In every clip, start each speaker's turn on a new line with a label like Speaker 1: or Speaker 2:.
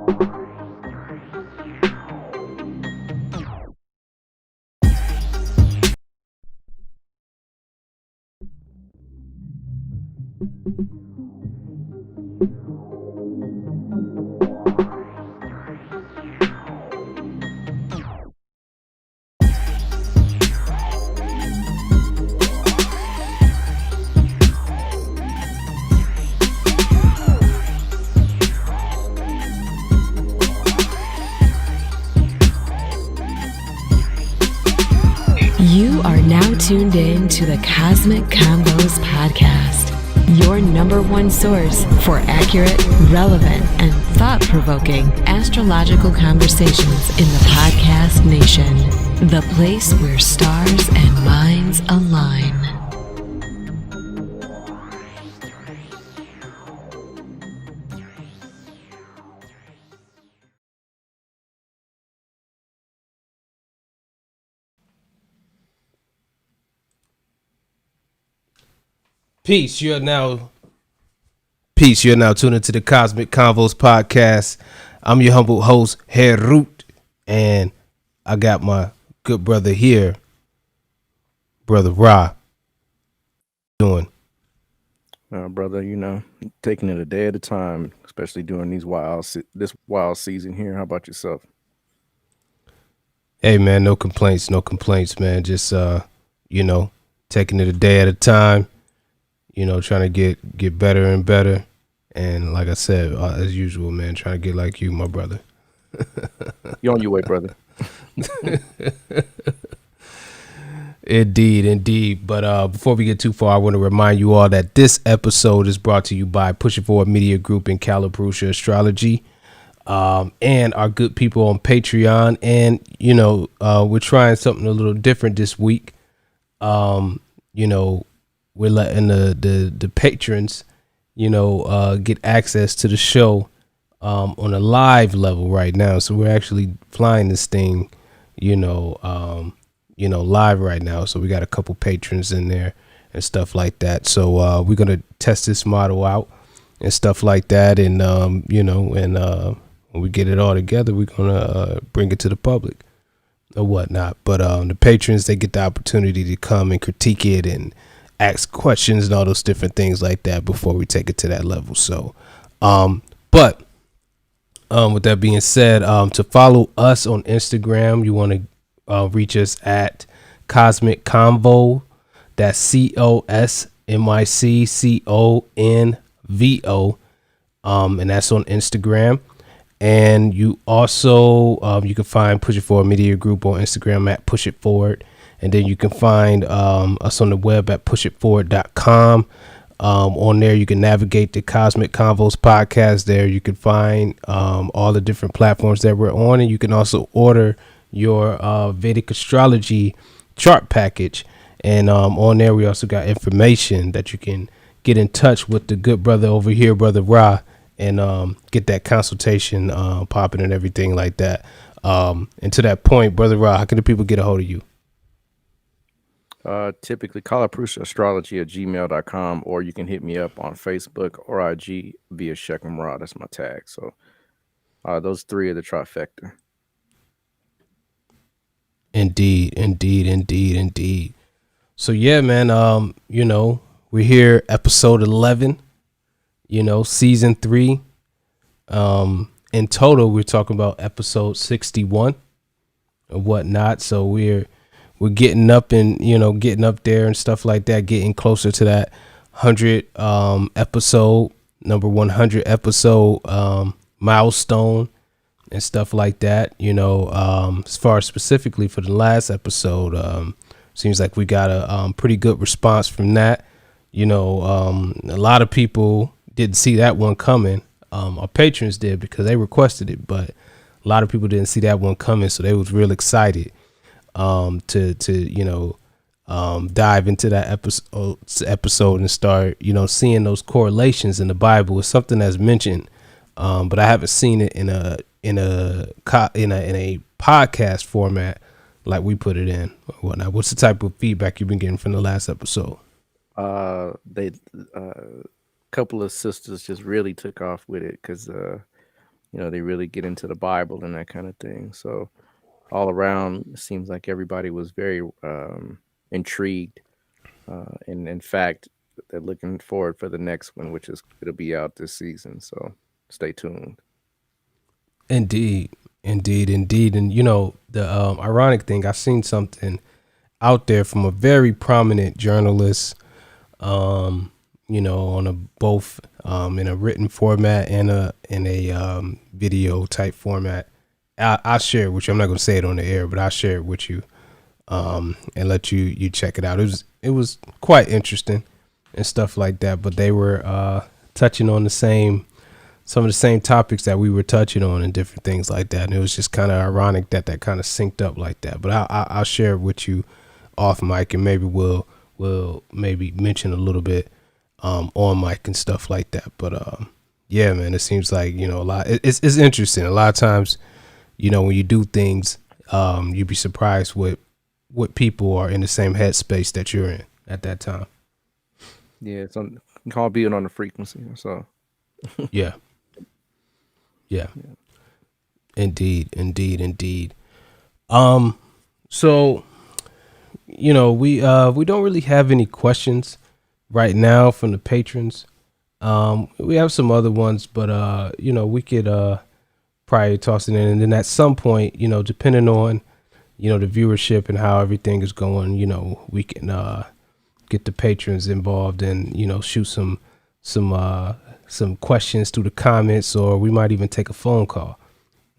Speaker 1: You are now tuned in to the Cosmic Convos podcast, your number one source for accurate, relevant, and thought-provoking astrological conversations in the podcast nation. The place where stars and minds align.
Speaker 2: Peace. You're now tuned into the Cosmic Convos podcast. I'm your humble host, Herut, and I got my good brother here, Brother Ra. Doing?
Speaker 3: Brother, taking it a day at a time, especially during this wild season here. How about yourself?
Speaker 2: Hey, man, no complaints, man. Just, taking it a day at a time. Trying to get better and better. And like I said, as usual, man, trying to get like you, my brother.
Speaker 3: You're on your way, brother.
Speaker 2: Indeed. But before we get too far, I want to remind you all that this episode is brought to you by Push It Forward Media Group and Vedic Astrology, and our good people on Patreon. And, we're trying something a little different this week. We're letting the patrons, get access to the show on a live level right now. So we're actually flying this thing, live right now. So we got a couple patrons in there and stuff like that. So we're gonna test this model out and stuff like that. And when we get it all together, we're gonna bring it to the public or whatnot. But the patrons, they get the opportunity to come and critique it and ask questions and all those different things like that before we take it to that level. So, with that being said, to follow us on Instagram, you want to reach us at Cosmic Convo. That's COSMICCONVO. And that's on Instagram. And you also, you can find Push It Forward Media Group on Instagram at Push It Forward. And then you can find us on the web at pushitforward.com. On there, you can navigate the Cosmic Convos podcast there. You can find all the different platforms that we're on. And you can also order your Vedic Astrology chart package. And on there, we also got information that you can get in touch with the good brother over here, Brother Ra, and get that consultation popping and everything like that. And to that point, Brother Ra, how can the people get a hold of you?
Speaker 3: Typically astrology@gmail.com, or you can hit me up on Facebook or IG via Shechem Ra. That's my tag. So those three are the trifecta.
Speaker 2: Indeed. So yeah, man, we're here, episode 11, season 3. In total, we're talking about episode 61 and whatnot. So we're getting up and, getting up there and stuff like that, getting closer to that 100 episode, number 100 episode milestone and stuff like that. As far as specifically for the last episode, seems like we got a pretty good response from that. A lot of people didn't see that one coming. Our patrons did because they requested it, but a lot of people didn't see that one coming. So they was real excited to dive into that episode and start, seeing those correlations in the Bible. Is something that's mentioned, but I haven't seen it in a podcast format like we put it in or whatnot. What's the type of feedback you've been getting from the last episode?
Speaker 3: They couple of sisters just really took off with it because they really get into the Bible and that kind of thing. So all around, it seems like everybody was very intrigued. And in fact, they're looking forward for the next one, which is it'll be out this season. So stay tuned.
Speaker 2: Indeed, indeed, indeed. And the ironic thing, I seen something out there from a very prominent journalist, on a both in a written format and in a video type format. I'll share it with you. I'm not gonna say it on the air, but I'll share it with you, and let you check it out. It was quite interesting and stuff like that. But they were touching on some of the same topics that we were touching on and different things like that. And it was just kind of ironic that kind of synced up like that. But I'll share it with you off mic, and maybe we'll maybe mention a little bit on mic and stuff like that. But yeah, man, it seems like a lot. It's interesting. A lot of times, when you do things, you'd be surprised what people are in the same headspace that you're in at that time.
Speaker 3: Yeah, it's called being on the frequency. So
Speaker 2: Yeah. Indeed. So we don't really have any questions right now from the patrons. We have some other ones, but we could probably toss it in, and then at some point, depending on the viewership and how everything is going, we can get the patrons involved and shoot some questions through the comments, or we might even take a phone call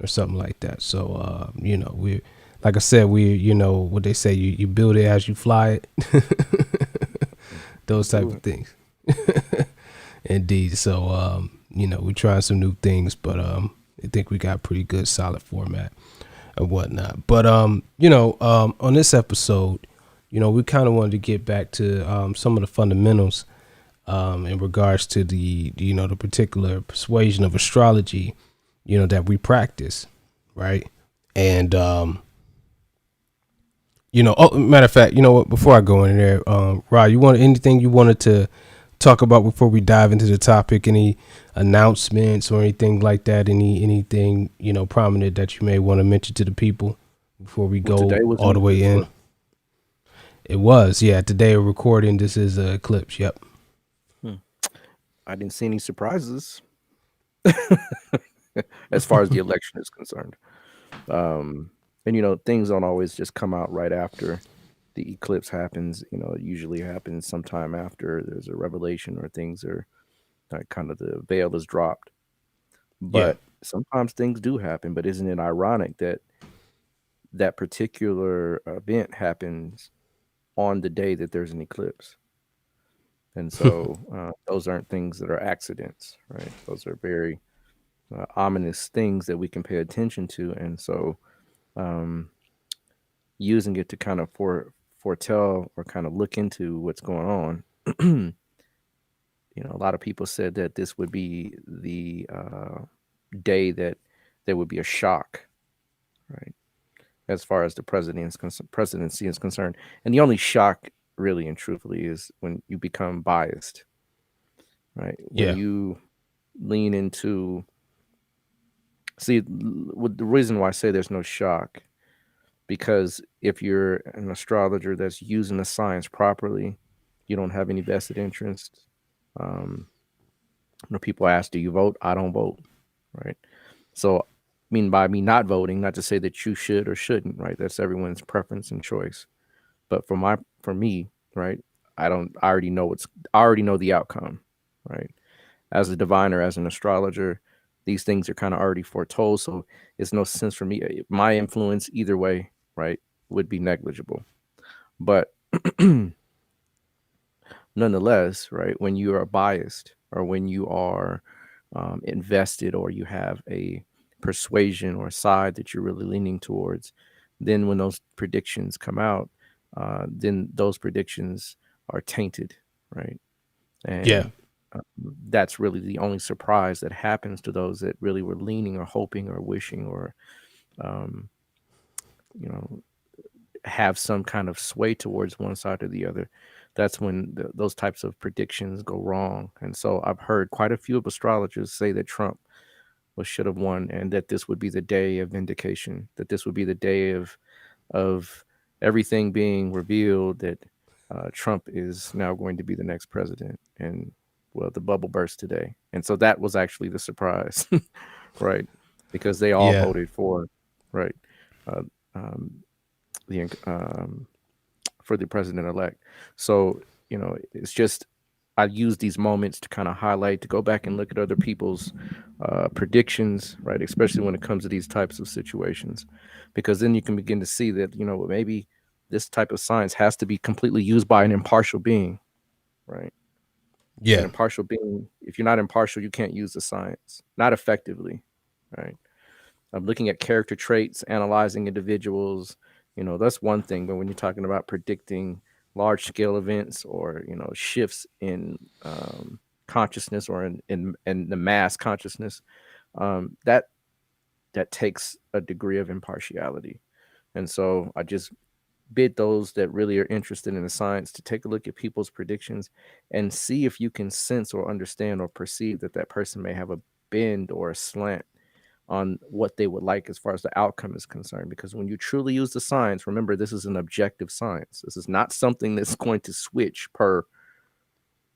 Speaker 2: or something like that. So we, like I said, we what they say, you build it as you fly it. Those type of things. Indeed. So we're trying some new things, but I think we got pretty good solid format and whatnot. But on this episode, we kind of wanted to get back to some of the fundamentals in regards to the particular persuasion of astrology, that we practice, right? And matter of fact, what? Before I go in there, Rod, anything you wanted to talk about before we dive into the topic? Any announcements or anything like that? Anything prominent that you may want to mention to the people before we go all the way in? It was, yeah. Today we're recording. This is a eclipse. Yep.
Speaker 3: I didn't see any surprises as far as the election is concerned. And things don't always just come out right after the eclipse happens. It usually happens sometime after there's a revelation or things are kind of the veil is dropped. But sometimes things do happen. But isn't it ironic that that particular event happens on the day that there's an eclipse? And so those aren't things that are accidents, right? Those are very ominous things that we can pay attention to. And so using it to kind of foretell or kind of look into what's going on, a lot of people said that this would be the day that there would be a shock, right? As far as the presidency is concerned. And the only shock really and truthfully is when you become biased, right? When you lean into, the reason why I say there's no shock, because if you're an astrologer that's using the science properly, you don't have any vested interest. People ask, do you vote? I don't vote, right? So by me not voting, not to say that you should or shouldn't, right? That's everyone's preference and choice. But for me, right, I already know the outcome, right? As a diviner, as an astrologer, these things are kind of already foretold. So it's no sense for me. My influence either way, right, would be negligible. But nonetheless, right, when you are biased or when you are invested or you have a persuasion or side that you're really leaning towards, then when those predictions come out, then those predictions are tainted, right? And that's really the only surprise that happens to those that really were leaning or hoping or wishing or, have some kind of sway towards one side or the other. That's when those types of predictions go wrong. And so I've heard quite a few of astrologers say that Trump should have won, and that this would be the day of vindication, that this would be the day of everything being revealed, that Trump is now going to be the next president. And well, the bubble burst today, and so that was actually the surprise, right? Because they all
Speaker 2: Yeah.
Speaker 3: voted for, right, uh, um, the for the president elect. So it's just, I use these moments to kind of highlight, to go back and look at other people's predictions, right? Especially when it comes to these types of situations, because then you can begin to see that, maybe this type of science has to be completely used by an impartial being, right? An
Speaker 2: Yeah.
Speaker 3: impartial being. If you're not impartial, you can't use the science, not effectively, right? I'm looking at character traits, analyzing individuals. That's one thing. But when you're talking about predicting large scale events, or shifts in consciousness, or in the mass consciousness, that takes a degree of impartiality. And so I just bid those that really are interested in the science to take a look at people's predictions and see if you can sense or understand or perceive that that person may have a bend or a slant on what they would like as far as the outcome is concerned. Because when you truly use the science, remember, this is an objective science. This is not something that's going to switch per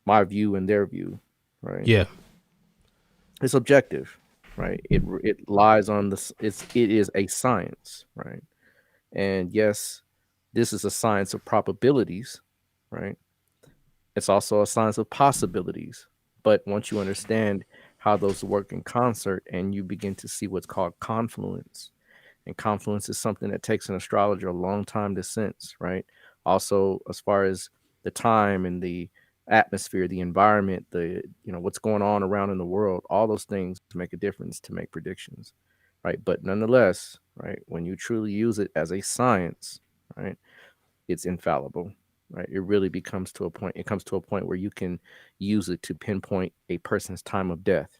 Speaker 3: my view and their view, right?
Speaker 2: Yeah.
Speaker 3: It's objective, right? It lies on this. It is a science, right? And yes, this is a science of probabilities, right? It's also a science of possibilities. But once you understand how those work in concert, and you begin to see what's called confluence, and confluence is something that takes an astrologer a long time to sense, right? Also, as far as the time and the atmosphere, the environment, the what's going on around in the world, all those things make a difference to make predictions, right? But nonetheless, right, when you truly use it as a science, right, it's infallible, right? It really becomes to a point. It comes to a point where you can use it to pinpoint a person's time of death,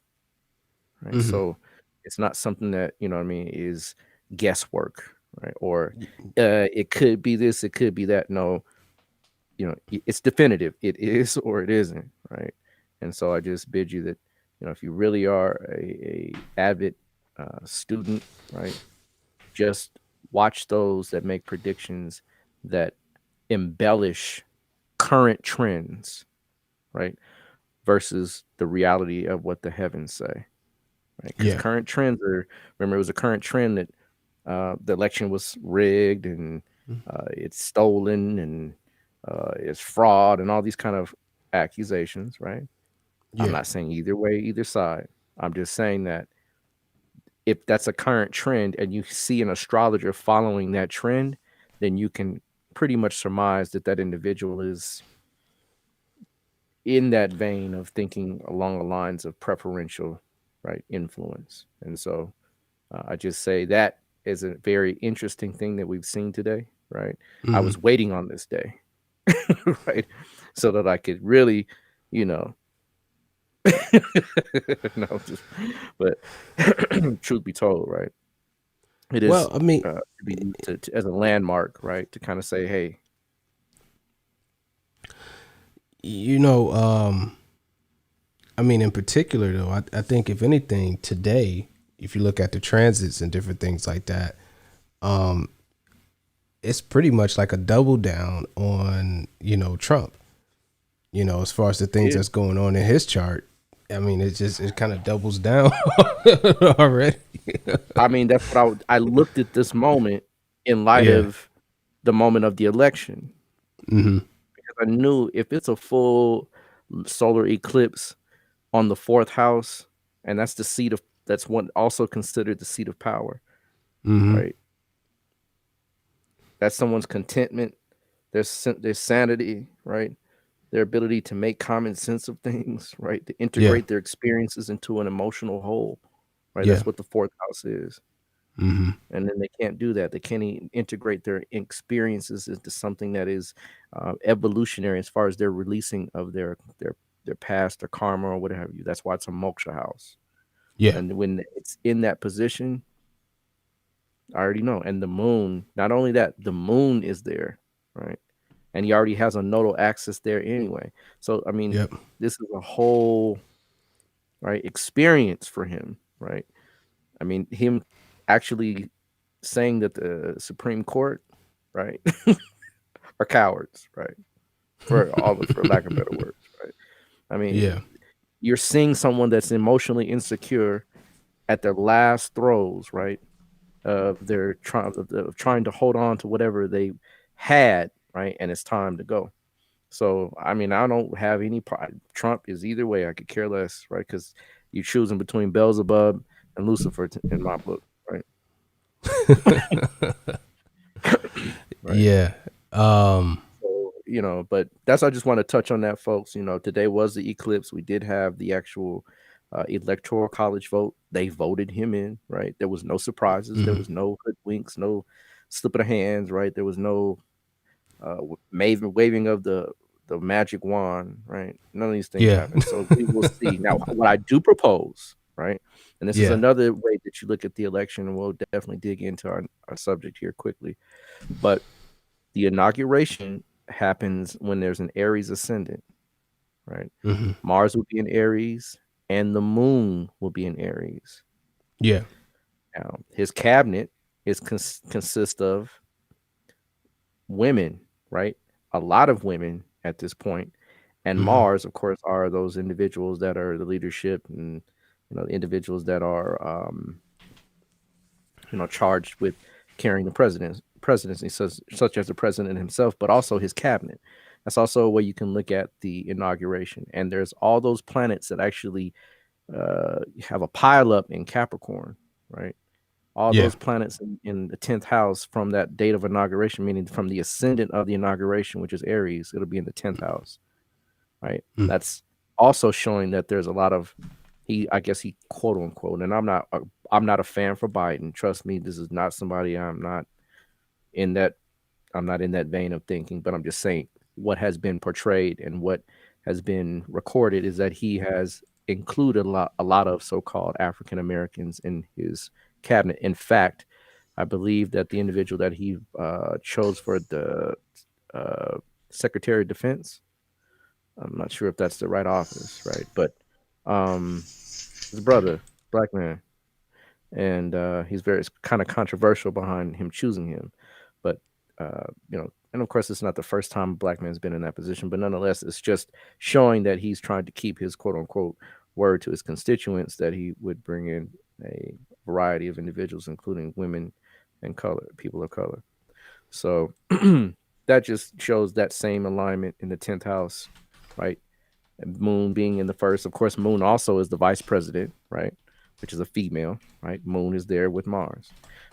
Speaker 3: right?
Speaker 2: Mm-hmm.
Speaker 3: So it's not something that is guesswork, right? Or it could be this, it could be that. No, it's definitive. It is or it isn't, right? And so I just bid you that, if you really are a avid student, right, just watch those that make predictions that embellish current trends, right, versus the reality of what the heavens say, right? Because
Speaker 2: Yeah.
Speaker 3: current trends are, remember, it was a current trend that the election was rigged, and it's stolen, and it's fraud, and all these kind of accusations, right? I'm
Speaker 2: Yeah.
Speaker 3: not saying either way, either side. I'm just saying that if that's a current trend and you see an astrologer following that trend, then you can pretty much surmise that that individual is in that vein of thinking along the lines of preferential, right, influence. And so I just say that is a very interesting thing that we've seen today, right? I
Speaker 2: Mm-hmm.
Speaker 3: was waiting on this day, right, so that I could really, no, just, but truth be told, right, it is
Speaker 2: Well, I mean,
Speaker 3: to be used as a landmark, right, to kind of say, hey,
Speaker 2: you know, I mean, in particular, though, I think if anything today, if you look at the transits and different things like that, it's pretty much like a double down on, Trump, as far as the things
Speaker 3: yeah.
Speaker 2: that's going on in his chart. I mean, it kind of doubles down already.
Speaker 3: I mean, that's what I looked at this moment in light
Speaker 2: Yeah.
Speaker 3: of the moment of the election,
Speaker 2: Mm-hmm.
Speaker 3: because I knew if it's a full solar eclipse on the fourth house, and that's the seat of, that's one also considered the seat of power,
Speaker 2: Mm-hmm.
Speaker 3: right? That's someone's contentment, their sanity, right? Their ability to make common sense of things, right? To
Speaker 2: Yeah.
Speaker 3: integrate their experiences into an emotional whole, right?
Speaker 2: Yeah.
Speaker 3: That's what the fourth house is.
Speaker 2: Mm-hmm.
Speaker 3: And then they can't do that. They can't integrate their experiences into something that is evolutionary as far as their releasing of their past, their karma, or whatever you. That's why it's a moksha house.
Speaker 2: Yeah.
Speaker 3: And when it's in that position, I already know. And the moon, not only that, the moon is there, right? And he already has a nodal axis there anyway. So I mean,
Speaker 2: Yep.
Speaker 3: this is a whole, right, experience for him, right? I mean, him actually saying that the Supreme Court, right, are cowards, right, for lack of better words, right. I
Speaker 2: Yeah.
Speaker 3: mean, you're seeing someone that's emotionally insecure at their last throes, right, of their trying to hold on to whatever they had, right, and it's time to go. So, I mean, I don't have any pride. Trump is either way. I could care less, right? Because you're choosing between Beelzebub and Lucifer in my book, right? Right.
Speaker 2: Yeah.
Speaker 3: So, but I just want to touch on that, folks. Today was the eclipse. We did have the actual electoral college vote. They voted him in, right? There was no surprises. There
Speaker 2: Mhm.
Speaker 3: was no hoodwinks, no slip of the hands, right? There was no waving of the magic wand, right? None of these things
Speaker 2: Yeah.
Speaker 3: happen. So we will see. Now, what I do propose, right? And this is
Speaker 2: Yeah.
Speaker 3: another way that you look at the election, and we'll definitely dig into our subject here quickly. But the inauguration happens when there's an Aries ascendant, right?
Speaker 2: Mhm.
Speaker 3: Mars will be in Aries and the moon will be in Aries.
Speaker 2: Yeah.
Speaker 3: Now, his cabinet consists of women, right? A lot of women at this point. And
Speaker 2: Mhm.
Speaker 3: Mars, of course, are those individuals that are the leadership and the individuals that are charged with carrying the presidency, such as the president himself, but also his cabinet. That's also a way you can look at the inauguration. And there's all those planets that actually have a pile up in Capricorn, right? All
Speaker 2: Yeah.
Speaker 3: those planets in the 10th house from that date of inauguration, meaning from the ascendant of the inauguration, which is Aries, it'll be in the 10th house, right?
Speaker 2: Mm.
Speaker 3: That's also showing that there's a lot of I guess he quote unquote, and I'm not a fan for Biden. Trust me, this is not somebody in that I'm not in that vein of thinking, but I'm just saying what has been portrayed and what has been recorded is that he has included a lot of so-called African Americans in his cabinet. In fact, I believe that the individual that he chose for the Secretary of Defense, I'm not sure if that's the right office, right? But his brother, black man, and he's very kind of controversial behind him choosing him. But and of course, it's not the first time a black man's been in that position. But nonetheless, it's just showing that he's trying to keep his quote unquote word to his constituents that he would bring in a variety of individuals, including women and people of color. So that just shows that same alignment in the 10th house, right? And Moon being in the first. Of course, Moon also is the vice president, right? Which is a female, right? Moon is there with Mars.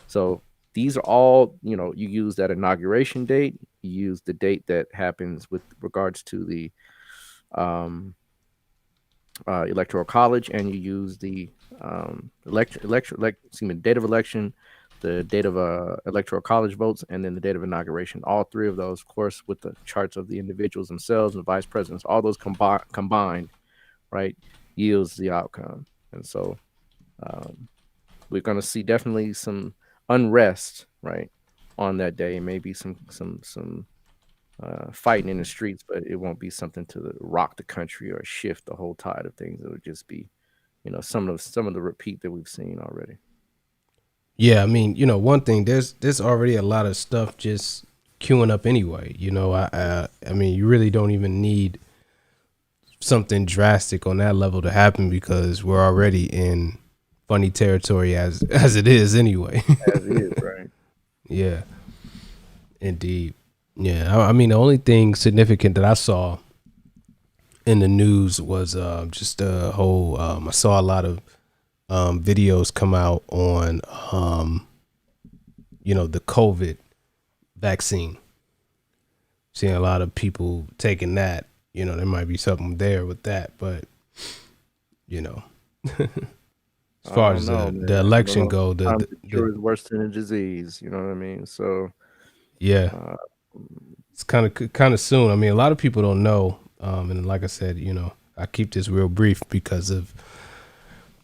Speaker 3: So these are all, you use that inauguration date, you use the date that happens with regards to the electoral college, and you use the date of election, the date of electoral college votes, and then the date of inauguration. All three of those, of course, with the charts of the individuals themselves and the vice presidents, all those combined, right, yields the outcome. And so we're going to see definitely some unrest, right, on that day. Maybe some fighting in the streets, but it won't be something to rock the country or shift the whole tide of things. It would just be, some of the repeat that we've seen already.
Speaker 2: Yeah, I mean, one thing, there's already a lot of stuff just queuing up anyway. I mean, you really don't even need something drastic on that level to happen because we're already in funny territory as it is anyway.
Speaker 3: As it is, right?
Speaker 2: Yeah, indeed. Yeah, I mean, the only thing significant that I saw in the news was just a whole. I saw a lot of videos come out on the COVID vaccine. Seeing a lot of people taking that. There might be something there with that, but as far as the election go,
Speaker 3: the cure is worse than a disease. You know what I mean? So
Speaker 2: yeah, it's kind of soon. I mean, a lot of people don't know, and like I said, I keep this real brief because of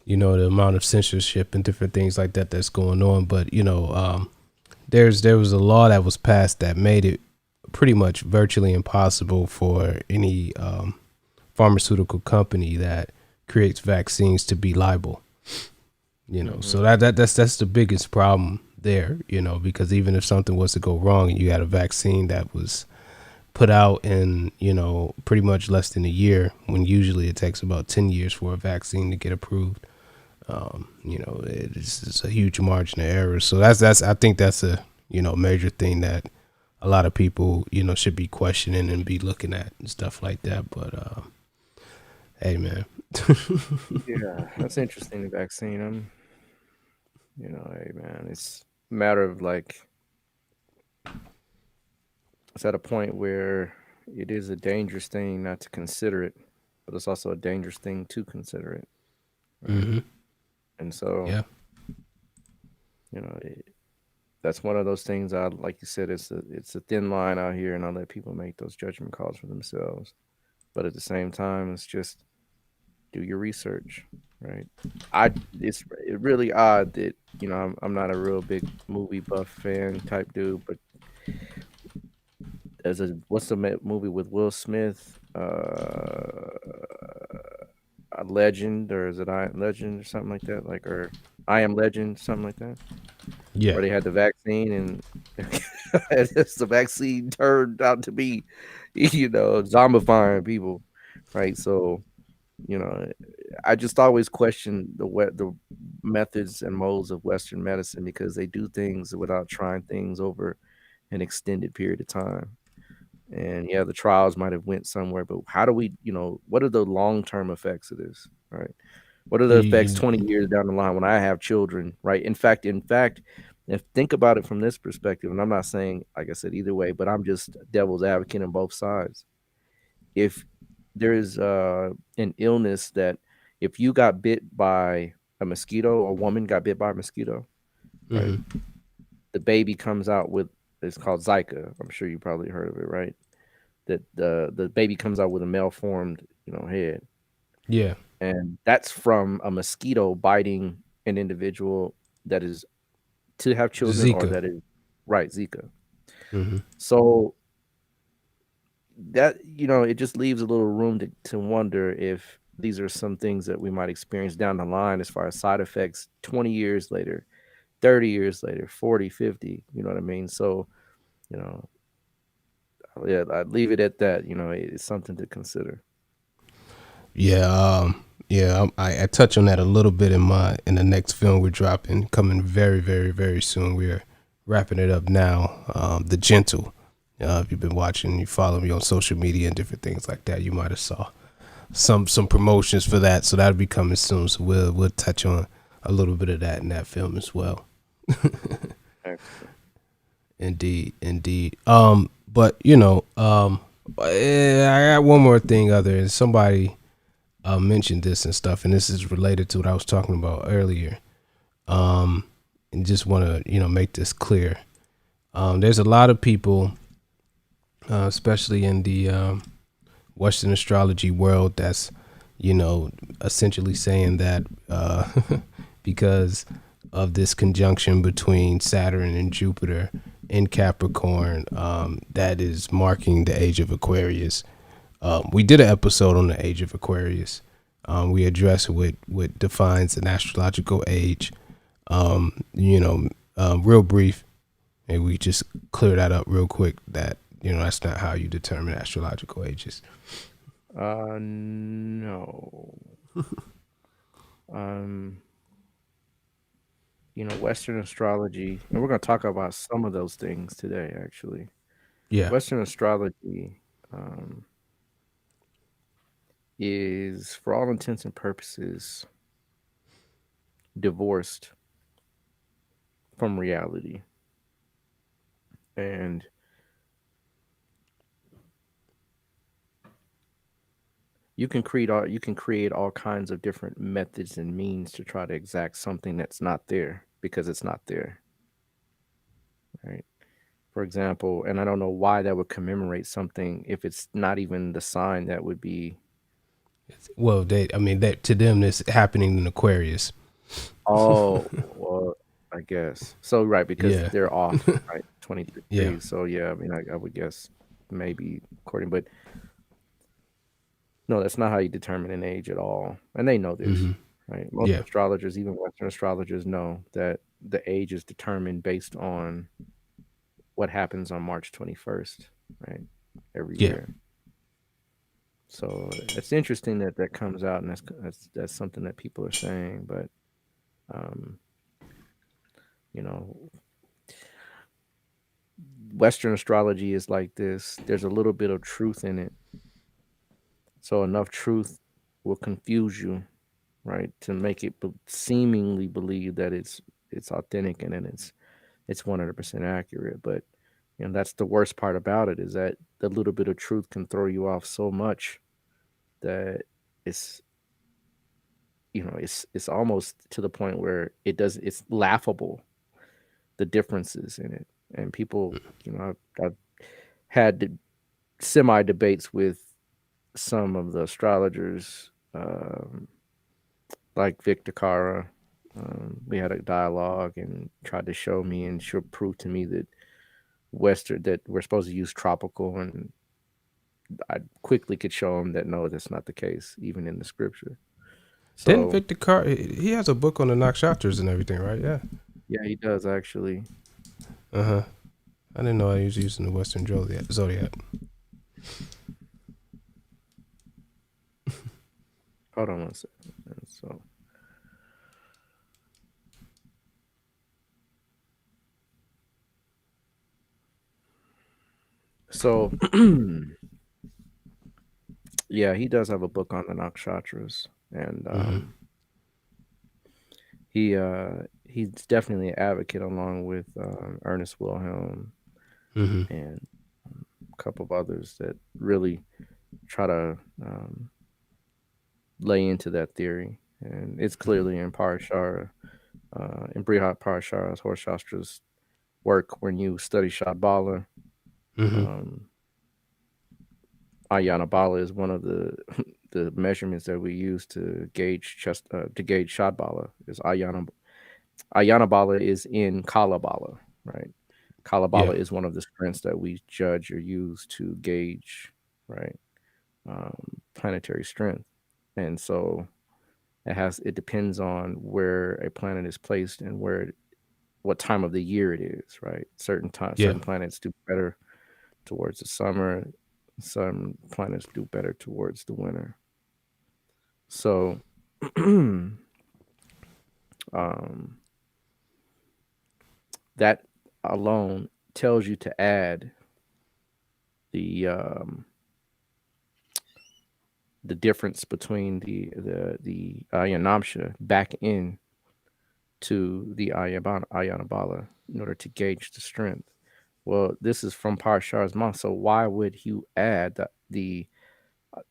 Speaker 2: the amount of censorship and different things like that that's going on. But there was a law that was passed that made it pretty much virtually impossible for any pharmaceutical company that creates vaccines to be liable. So that's the biggest problem there, because even if something was to go wrong and you had a vaccine that was put out in, pretty much less than a year, when usually it takes about 10 years for a vaccine to get approved, it's a huge margin of error. So I think that's a, major thing that a lot of people, should be questioning and be looking at and stuff like that. But, hey man.
Speaker 3: Yeah, that's interesting. The vaccine. Hey man, it's a matter of like, it's at a point where it is a dangerous thing not to consider it, but it's also a dangerous thing to consider it, right? And so,
Speaker 2: Yeah.
Speaker 3: that's one of those things. Like you said, it's a thin line out here, and I let people make those judgment calls for themselves. But at the same time, it's just do your research, right? It's really odd that I'm not a real big movie buff fan type dude, but what's the movie with Will Smith? A Legend, or is it I Am Legend or something like that? Or I Am Legend, something like that.
Speaker 2: Yeah.
Speaker 3: Where they had the vaccine and the vaccine turned out to be, zombifying people, right? So, I just always question the methods and modes of Western medicine because they do things without trying things over an extended period of time. And yeah, the trials might have went somewhere, but how do we, what are the long-term effects of this, right? What are the effects 20 years down the line when I have children, right? In fact, if think about it from this perspective, and I'm not saying, like I said, either way, but I'm just devil's advocate on both sides. If there is an illness that if you got bit by a mosquito, a woman got bit by a mosquito, right? The baby comes out with, it's called Zika. I'm sure you probably heard of it, right? That the baby comes out with a malformed, head.
Speaker 2: Yeah.
Speaker 3: And that's from a mosquito biting an individual that is to have children or
Speaker 2: Zika.
Speaker 3: that is right, Zika. So that, it just leaves a little room to wonder if these are some things that we might experience down the line as far as side effects 20 years later, 30 years later, 40, 50, you know what I mean? So, yeah, I'd leave it at that. It's something to consider.
Speaker 2: Yeah. I touch on that a little bit in the next film we're dropping, coming very, very, very soon. We're wrapping it up now. The Gentle. If you've been watching, you follow me on social media and different things like that, you might have saw some promotions for that. So that'll be coming soon. So we'll touch on a little bit of that in that film as well. Indeed. But I got one more thing other, and somebody mentioned this and stuff, and this is related to what I was talking about earlier. And just want to make this clear. There's a lot of people, especially in the Western astrology world, that's essentially saying that because of this conjunction between Saturn and Jupiter in Capricorn, that is marking the age of Aquarius. We did an episode on the age of Aquarius. We address what defines an astrological age. Real brief, and we just clear that up real quick. That that's not how you determine astrological ages.
Speaker 3: No. Western astrology, and we're going to talk about some of those things today, actually.
Speaker 2: Yeah.
Speaker 3: Western astrology is, for all intents and purposes, divorced from reality. And you can create all kinds of different methods and means to try to exact something that's not there because it's not there. Right? For example, and I don't know why that would commemorate something if it's not even the sign that would be.
Speaker 2: Well, to them, this happening in Aquarius.
Speaker 3: Oh, well, I guess so, right? Because they're off, right? 23.
Speaker 2: Yeah.
Speaker 3: So yeah, I would guess maybe according, but no, that's not how you determine an age at all, and they know this, right? Most
Speaker 2: Yeah.
Speaker 3: astrologers, even Western astrologers, know that the age is determined based on what happens on March 21st, right? Every
Speaker 2: Yeah.
Speaker 3: year. So it's interesting that that comes out, and that's something that people are saying. But um, you know, Western astrology is like this. There's a little bit of truth in it, so enough truth will confuse you, right, to make it seemingly believe that it's authentic and then it's 100% accurate. But that's the worst part about it, is that the little bit of truth can throw you off so much that it's it's almost to the point where it's laughable, the differences in it. And people, I've had semi debates with some of the astrologers, like Victor Kara. We had a dialogue and tried to show me and prove to me that that we're supposed to use tropical, and I quickly could show him that no, that's not the case, even in the scripture.
Speaker 2: Didn't
Speaker 3: So
Speaker 2: Victor Carr? He has a book on the nakshatras and everything, right? Yeah.
Speaker 3: yeah, he does actually.
Speaker 2: I didn't know I was using the Western Zodiac.
Speaker 3: Hold on one second. So yeah, he does have a book on the nakshatras, and he's definitely an advocate, along with Ernest Wilhelm and a couple of others that really try to lay into that theory. And it's clearly in Parasara, in Brihat Parasara's Horshastra's work. When you study Shadbala, Ayana Bala is one of the the measurements that we use to gauge Shadbala. Is Ayana Bala is in Kalabala, right?
Speaker 2: Yeah.
Speaker 3: Kalabala is one of the strengths that we judge or use to gauge, right, planetary strength. And so it depends on where a planet is placed and what time of the year it is, right? Certain
Speaker 2: Yeah.
Speaker 3: planets do better towards the summer, some planets do better towards the winter. So that alone tells you to add the difference between the Ayanamsha back in to the Ayanabala in order to gauge the strength. Well, this is from Parashar's mouth, so why would you add the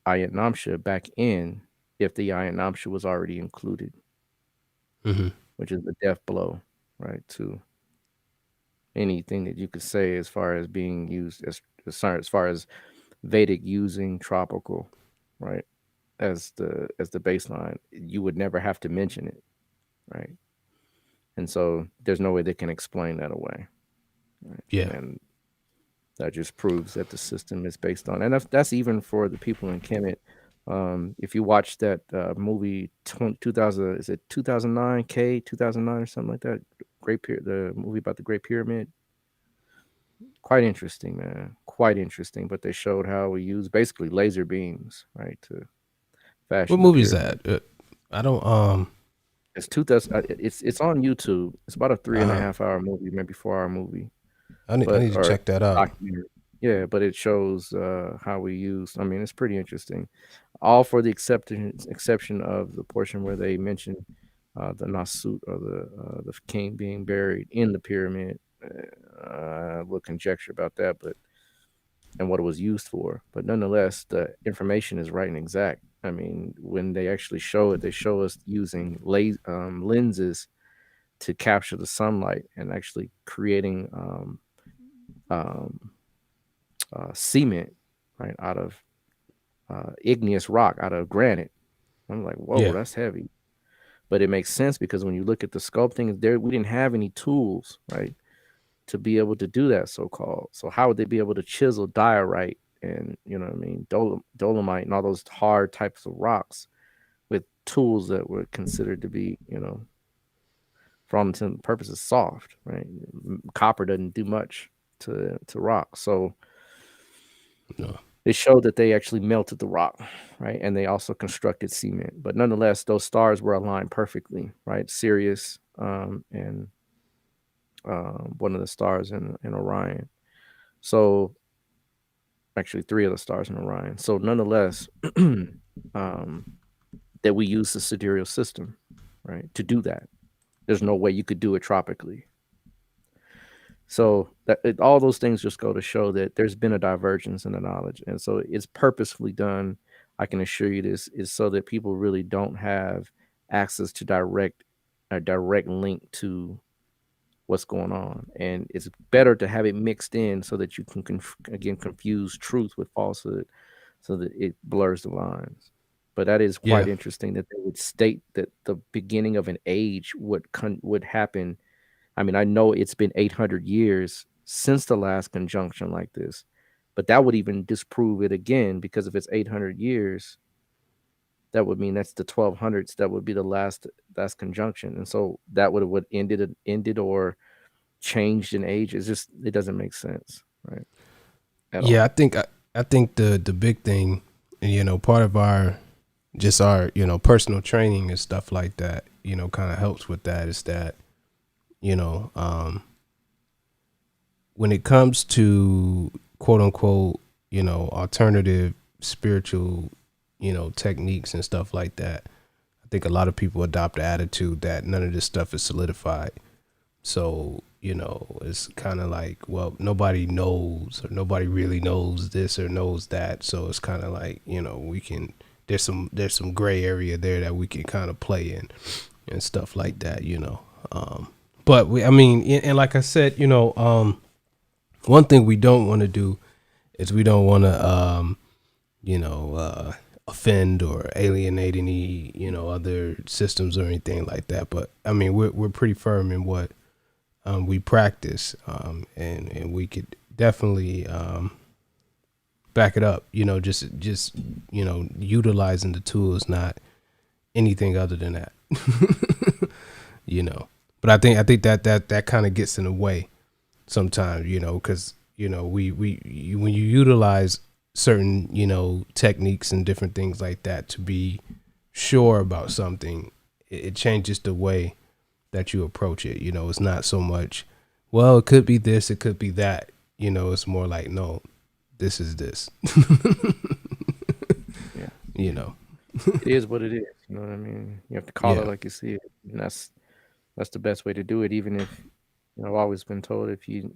Speaker 3: Ayanamsha back in if the Ayanamsha was already included, which is the death blow, right, to anything that you could say as far as being used as far as Vedic using tropical, right, as the baseline. You would never have to mention it, right? And so there's no way they can explain that away, right?
Speaker 2: Yeah.
Speaker 3: And that just proves that the system is based on, and that's even for the people in Kemet. If you watch that movie 2000, is it 2009, 2009 or something like that, the movie about the Great Pyramid, quite interesting, man, quite interesting. But they showed how we use basically laser beams, right, to
Speaker 2: What
Speaker 3: fashion the
Speaker 2: movie is
Speaker 3: pyramid.
Speaker 2: that? I don't.
Speaker 3: It's 2000. It's on YouTube. It's about a 3.5 hour movie, maybe 4 hour movie,
Speaker 2: I need to
Speaker 3: or
Speaker 2: check that out.
Speaker 3: documentary. Yeah, but it shows how we use. I mean, it's pretty interesting. All for the exception of the portion where they mention the Nasut, or the king being buried in the pyramid. We'll conjecture about that, but and what it was used for. But nonetheless, the information is right and exact. I mean, when they actually show it, they show us using lenses to capture the sunlight and actually creating cement, right, out of igneous rock, out of granite. I'm like, whoa,
Speaker 2: Yeah.
Speaker 3: that's heavy. But it makes sense because when you look at the sculpting, we didn't have any tools, right, to be able to do that, so-called. So how would they be able to chisel diorite and, you know what I mean, dolomite and all those hard types of rocks with tools that were considered to be, for all intents and purposes, soft, right? Copper doesn't do much to rock. So
Speaker 2: No.
Speaker 3: they showed that they actually melted the rock, right? And they also constructed cement. But nonetheless, those stars were aligned perfectly, right? Sirius and one of the stars in Orion. So actually 3 of the stars in Orion. So nonetheless, that we use the sidereal system, right, to do that. There's no way you could do it tropically. So all those things just go to show that there's been a divergence in the knowledge, and so it's purposefully done. I can assure you this is so that people really don't have access to a direct link to what's going on, and it's better to have it mixed in so that you can again confuse truth with falsehood, so that it blurs the lines. But that is quite
Speaker 2: Yeah.
Speaker 3: interesting that they would state that the beginning of an age would happen. I mean, I know it's been 800 years since the last conjunction like this, but that would even disprove it again, because if it's 800 years, that would mean that's the 1200s. That would be the last conjunction, and so that would have ended or changed in age. It doesn't make sense, right? At
Speaker 2: Yeah,
Speaker 3: all.
Speaker 2: I think the big thing, part of our personal training and stuff like that, kind of helps with that, is that, when it comes to quote unquote, alternative spiritual, techniques and stuff like that, I think a lot of people adopt the attitude that none of this stuff is solidified. So, it's kind of like, well, nobody knows, or nobody really knows this or knows that. So it's kind of like, there's some gray area there that we can kind of play in and stuff like that, But and like I said, one thing we don't want to do is we don't want to, offend or alienate any, other systems or anything like that. But we're pretty firm in what we practice, and we could definitely back it up. Just utilizing the tools, not anything other than that. But I think that kind of gets in the way sometimes, because we when you utilize certain techniques and different things like that to be sure about something, it changes the way that you approach it. It's not so much, well, it could be this, it could be that. It's more like, no, this is this.
Speaker 3: Yeah.
Speaker 2: It
Speaker 3: is what it is. You know what I mean? You have to call it like you see it, and that's the best way to do it. Even if I've always been told, if you,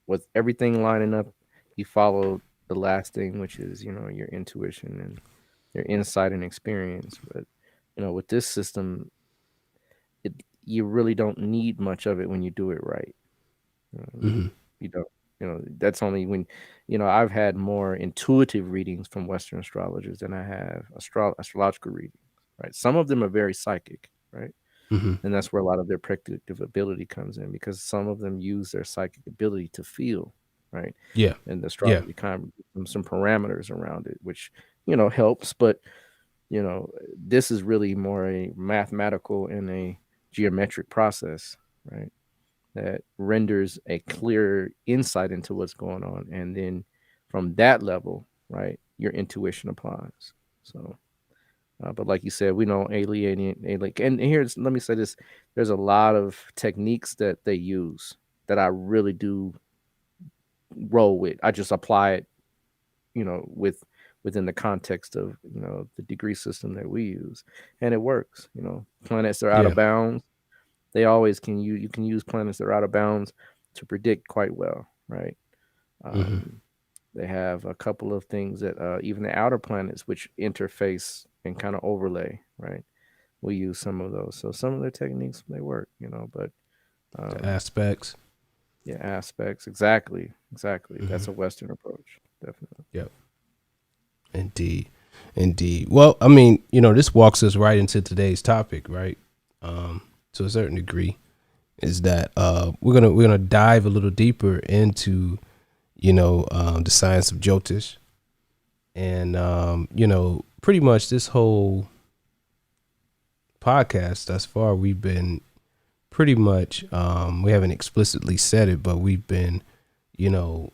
Speaker 3: with everything lining up, you follow the last thing, which is your intuition and your insight and experience. But with this system, you really don't need much of it when you do it right. You don't. That's only when I've had more intuitive readings from Western astrologers than I have astrological readings. Right. Some of them are very psychic. Right. And that's where a lot of their predictive ability comes in, because some of them use their psychic ability to feel, right?
Speaker 2: Yeah.
Speaker 3: And the astrology kind of gives them some parameters around it, which, helps. But, this is really more a mathematical and a geometric process, right? That renders a clear insight into what's going on. And then from that level, right, your intuition applies. So, but like you said, we don't alienate. And here's, let me say this: there's a lot of techniques that they use that I really do roll with. I just apply it, within the context of the degree system that we use, and it works. Planets that are out of bounds, they always can. You can use planets that are out of bounds to predict quite well, right? They have a couple of things that even the outer planets, which interface and kind of overlay, right? We use some of those. So some of their techniques, they work, but
Speaker 2: the aspects.
Speaker 3: Yeah, aspects. Exactly. That's a Western approach, definitely.
Speaker 2: Yep. Indeed. Well, this walks us right into today's topic, right? To a certain degree, is that we're gonna dive a little deeper into the science of Jyotish, and pretty much this whole podcast thus far, we've been pretty much, we haven't explicitly said it, but we've been, you know,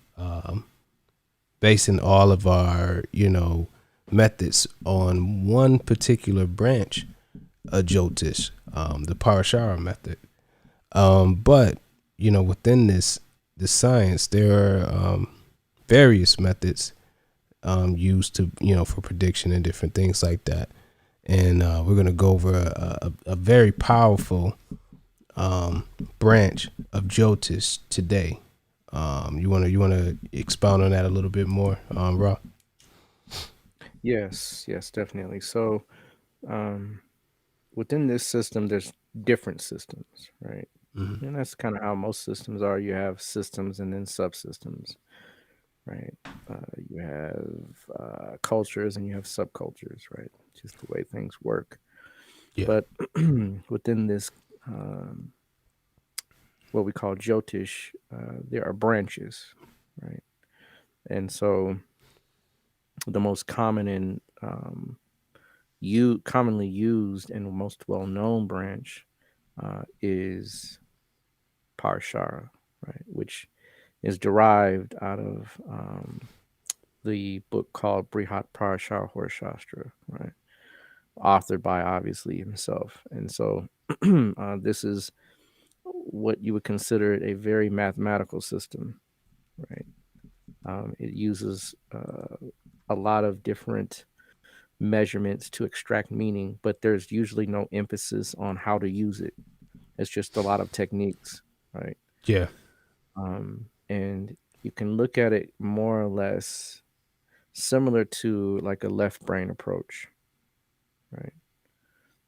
Speaker 2: basing all of our, methods on one particular branch of Jyotish, the Parasara method. But, within this science, there are various methods used to, for prediction and different things like that. And we're going to go over a very powerful branch of Jyotish today. You want to expound on that a little bit more, Ra?
Speaker 3: Yes, definitely. So within this system, there's different systems, right?
Speaker 2: Mm-hmm.
Speaker 3: And that's kind of how most systems are. You have systems and then subsystems, right? You have cultures and you have subcultures, right? Just the way things work.
Speaker 2: Yeah.
Speaker 3: But within this, what we call Jyotish, there are branches, right? And so the most common and commonly used and most well-known branch is Parasara, right? Which is derived out of the book called Brihat Parashara Horshastra, right? Authored by obviously himself. And so this is what you would consider a very mathematical system, right? It uses a lot of different measurements to extract meaning, but there's usually no emphasis on how to use it. It's just a lot of techniques, right?
Speaker 2: Yeah.
Speaker 3: And you can look at it more or less similar to like a left brain approach, right?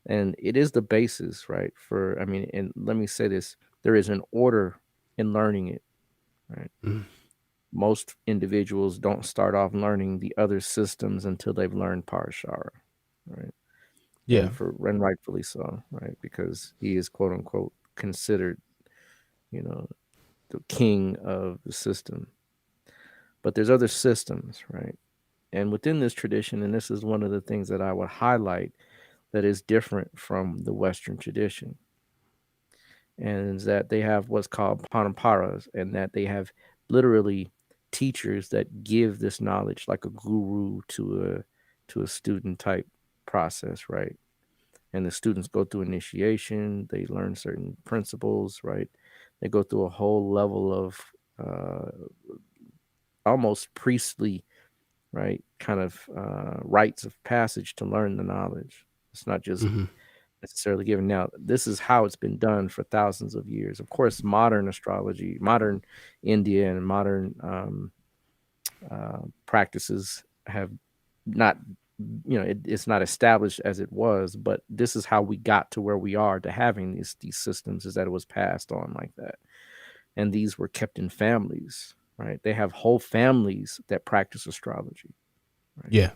Speaker 3: And it is the basis, right? And let me say this, there is an order in learning it, right?
Speaker 2: Mm-hmm.
Speaker 3: Most individuals don't start off learning the other systems until they've learned Parashara, right?
Speaker 2: Yeah.
Speaker 3: And rightfully so, right? Because he is quote unquote considered, the king of the system. But there's other systems, right? And within this tradition, and this is one of the things that I would highlight that is different from the Western tradition, and is that they have what's called paramparas, and that they have literally teachers that give this knowledge like a guru to a student type process, right? And the students go through initiation, they learn certain principles, right? They go through a whole level of almost priestly, right, kind of rites of passage to learn the knowledge. It's not just
Speaker 2: Mm-hmm.
Speaker 3: necessarily given. Now, this is how it's been done for thousands of years. Of course, modern astrology, modern India, and modern practices have not, it's not established as it was, but this is how we got to where we are to having these systems, is that it was passed on like that. And these were kept in families, right? They have whole families that practice astrology, right?
Speaker 2: Yeah.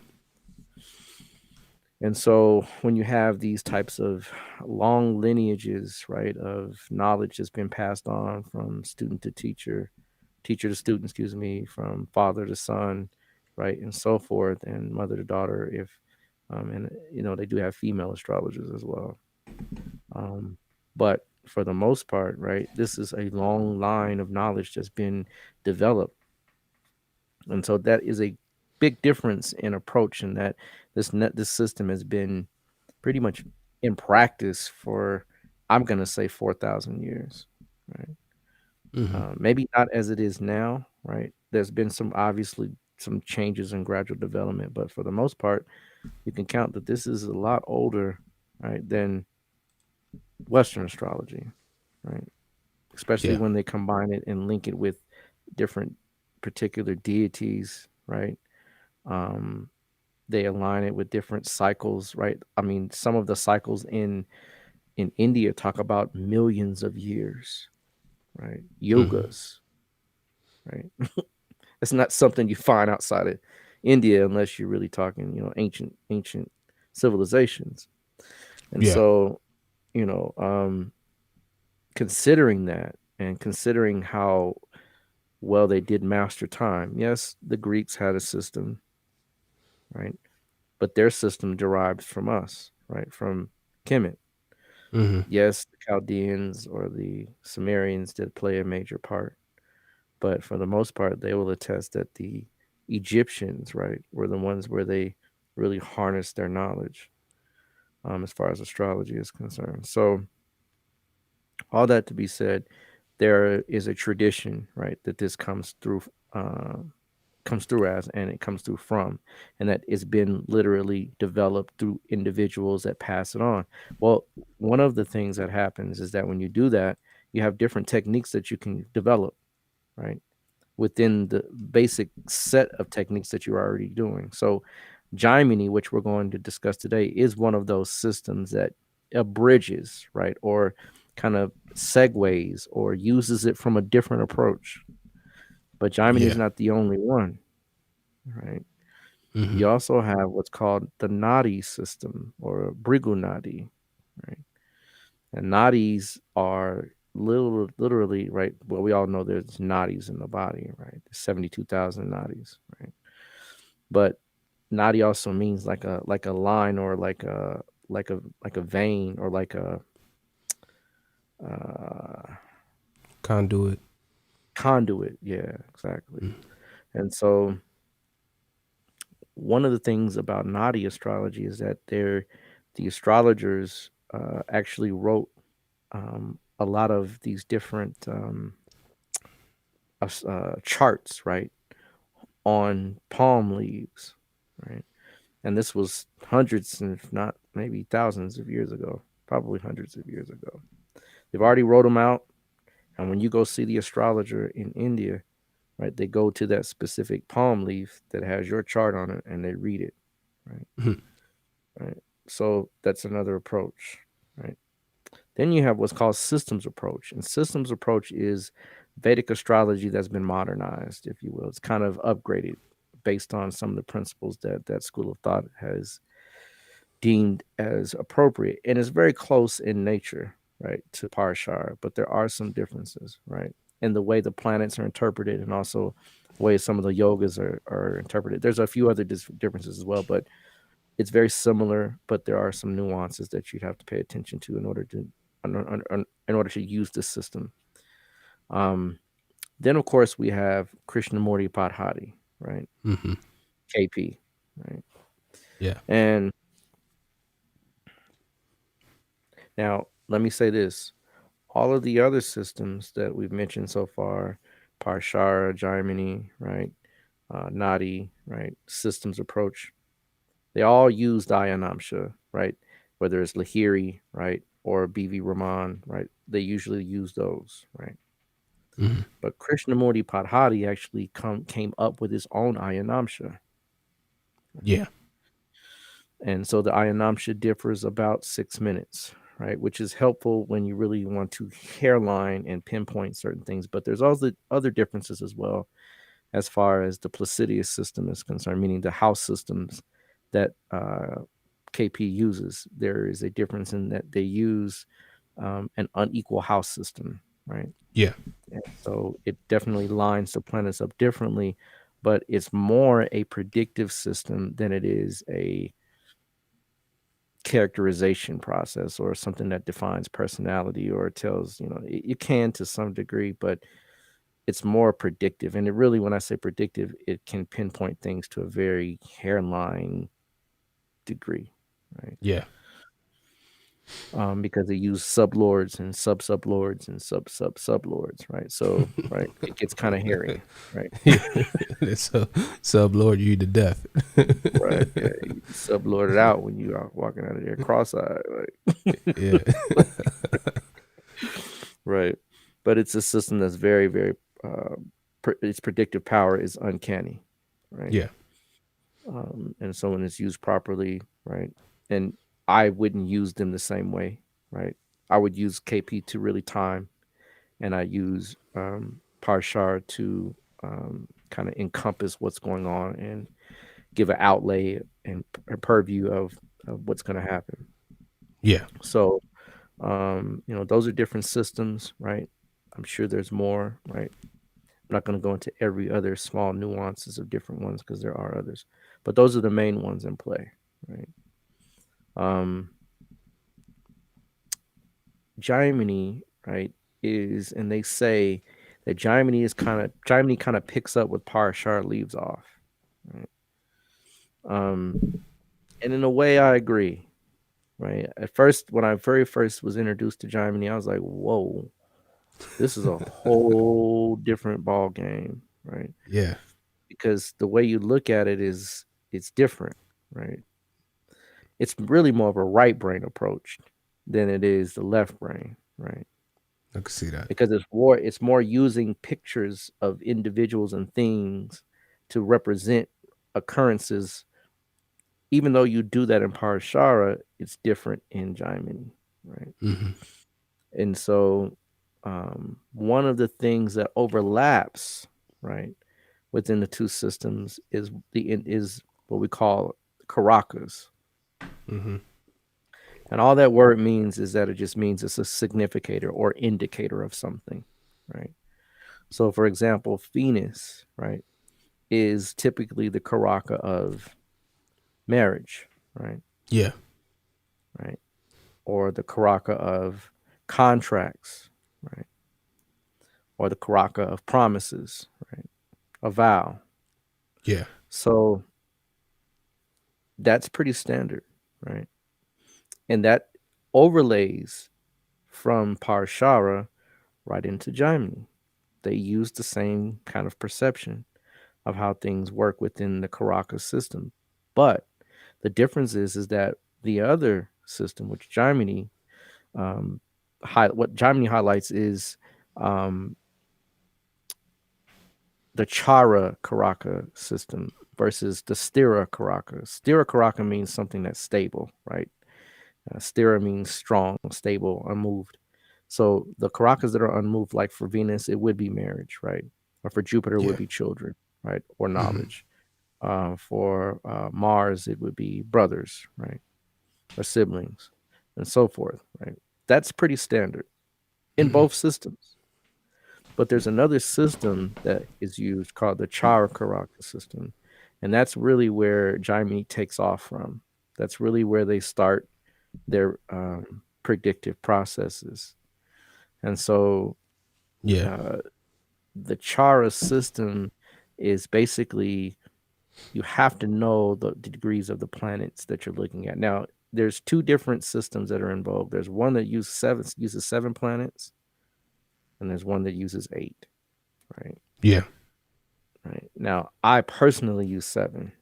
Speaker 3: And so when you have these types of long lineages, right, of knowledge that's been passed on from student to teacher, teacher to student, excuse me, from father to son, right, and so forth, and mother to daughter, if and they do have female astrologers as well. But for the most part, right, this is a long line of knowledge that's been developed. And so that is a big difference in approach, in that this system has been pretty much in practice for, I'm going to say, 4,000 years, right?
Speaker 2: Mm-hmm.
Speaker 3: Maybe not as it is now, right? There's been obviously some changes and gradual development, but for the most part, you can count that this is a lot older, right, than Western astrology, right? Especially
Speaker 2: Yeah.
Speaker 3: when they combine it and link it with different particular deities, right? They align it with different cycles, right? I mean, some of the cycles in India talk about millions of years, right?
Speaker 2: Mm-hmm.
Speaker 3: Yogas, right? It's not something you find outside of India unless you're really talking, ancient civilizations. And
Speaker 2: Yeah.
Speaker 3: so, you know, considering that, and considering how well they did master time. Yes, the Greeks had a system, right? But their system derived from us, right? From Kemet.
Speaker 2: Mm-hmm.
Speaker 3: Yes, the Chaldeans or the Sumerians did play a major part, but for the most part, they will attest that the Egyptians, right, were the ones where they really harnessed their knowledge, as far as astrology is concerned. So, all that to be said, there is a tradition, right, that this uh, comes through as, and it comes through from, and that it's been literally developed through individuals that pass it on. Well, one of the things that happens is that when you do that, you have different techniques that you can develop, right, within the basic set of techniques that you're already doing. So, Jaimini, which we're going to discuss today, is one of those systems that abridges, right, or kind of segues or uses it from a different approach. But Jaimini is
Speaker 2: Yeah.
Speaker 3: not the only one, right?
Speaker 2: Mm-hmm.
Speaker 3: You also have what's called the Nadi system or Brigu Nadi, right? And Nadis are literally, right? Well, we all know there's nadis in the body, right? There's 72,000 nadis, right? But nadi also means like a line or like a vein or like a uh,
Speaker 2: Conduit.
Speaker 3: conduit. Yeah, exactly. And so one of the things about nadi astrology is that the astrologers actually wrote a lot of these different charts, right, on palm leaves, right? And this was hundreds, if not maybe thousands of years ago, probably hundreds of years ago. They've already wrote them out. And when you go see the astrologer in India, right, they go to that specific palm leaf that has your chart on it and they read it, right?
Speaker 2: Mhm.
Speaker 3: Right. So that's another approach, right? Then you have what's called systems approach. And systems approach is Vedic astrology that's been modernized, if you will. It's kind of upgraded based on some of the principles that that school of thought has deemed as appropriate. And it's very close in nature, right, to Parasara, but there are some differences, right, in the way the planets are interpreted and also the way some of the yogas are interpreted. There's a few other differences as well, but it's very similar, but there are some nuances that you'd have to pay attention to in order to use this system. Um, then, of course, we have Krishnamurti Padhati, right?
Speaker 2: Mm-hmm.
Speaker 3: KP, right?
Speaker 2: Yeah.
Speaker 3: And now, let me say this: all of the other systems that we've mentioned so far, Parshara, Jaimini, right, Nadi, right, systems approach, they all use Dayanamsha, right? Whether it's Lahiri, right, or BV Raman, right? They usually use those, right?
Speaker 2: Mm-hmm.
Speaker 3: But Krishnamurti Padhati actually came up with his own Ayanamsha.
Speaker 2: Yeah.
Speaker 3: And so the Ayanamsha differs about 6 minutes, right? Which is helpful when you really want to hairline and pinpoint certain things. But there's also other differences as well as far as the Placidius system is concerned, meaning the house systems that KP uses. There is a difference in that they use an unequal house system, right?
Speaker 2: Yeah.
Speaker 3: And so it definitely lines the planets up differently, but it's more a predictive system than it is a characterization process or something that defines personality or tells, it can to some degree, but it's more predictive. And it really, when I say predictive, it can pinpoint things to a very hairline degree, right?
Speaker 2: Yeah.
Speaker 3: Because they use sublords and sublords and sublords, right? So, right, it gets kind of hairy, right?
Speaker 2: Yeah. So, sub Lord you to death.
Speaker 3: Right. Yeah, you sublord it out when you are walking out of there cross-eyed, right?
Speaker 2: Yeah.
Speaker 3: Right. But it's a system that's very, very, its predictive power is uncanny, right?
Speaker 2: Yeah.
Speaker 3: And so when it's used properly, right? And I wouldn't use them the same way, right? I would use KP to really time, and I use Parshar to kind of encompass what's going on and give an outlay and a purview of what's going to happen.
Speaker 2: Yeah.
Speaker 3: So, those are different systems, right? I'm sure there's more, right? I'm not going to go into every other small nuances of different ones because there are others, but those are the main ones in play, right? Um, Jaimini, right, is, and they say that Jaimini kind of picks up what Parasara leaves off. Right? And in a way, I agree. Right. At first, when I very first was introduced to Jaimini, I was like, "Whoa, this is a whole different ball game." Right.
Speaker 2: Yeah.
Speaker 3: Because the way you look at it is it's different. Right. It's really more of a right brain approach than it is the left brain. Right.
Speaker 2: I can see that.
Speaker 3: Because it's more using pictures of individuals and things to represent occurrences. Even though you do that in Parashara, it's different in Jaimini, right?
Speaker 2: Mm-hmm.
Speaker 3: And so one of the things that overlaps, right, within the two systems is what we call Karakas.
Speaker 2: Mm-hmm.
Speaker 3: And all that word means is that it just means it's a significator or indicator of something, right? So, for example, Venus, right, is typically the Karaka of marriage, right?
Speaker 2: Yeah.
Speaker 3: Right. Or the Karaka of contracts, right? Or the Karaka of promises, right? A vow.
Speaker 2: Yeah.
Speaker 3: So that's pretty standard, right? And that overlays from Parashara right into Jaimini. They use the same kind of perception of how things work within the Karaka system. But the difference is that the other system, which Jaimini, what Jaimini highlights is um, the Chara Karaka system versus the Stira Karaka. Stira Karaka means something that's stable, right? Stira means strong, stable, unmoved. So the Karakas that are unmoved, like for Venus, it would be marriage, right? Or for Jupiter, it would
Speaker 2: Yeah.
Speaker 3: be children, right? Or
Speaker 2: Mm-hmm.
Speaker 3: knowledge. For Mars, it would be brothers, right? Or siblings, and so forth, right? That's pretty standard in
Speaker 2: Mm-hmm.
Speaker 3: both systems. But there's another system that is used called the Chara Karaka system. And that's really where Jaimini takes off from. That's really where they start their predictive processes. And so
Speaker 2: Yeah.
Speaker 3: the Chara system is basically you have to know the degrees of the planets that you're looking at. Now, there's two different systems that are in vogue. There's one that uses seven planets, and there's one that uses eight, right?
Speaker 2: Yeah.
Speaker 3: Right. Now, I personally use seven.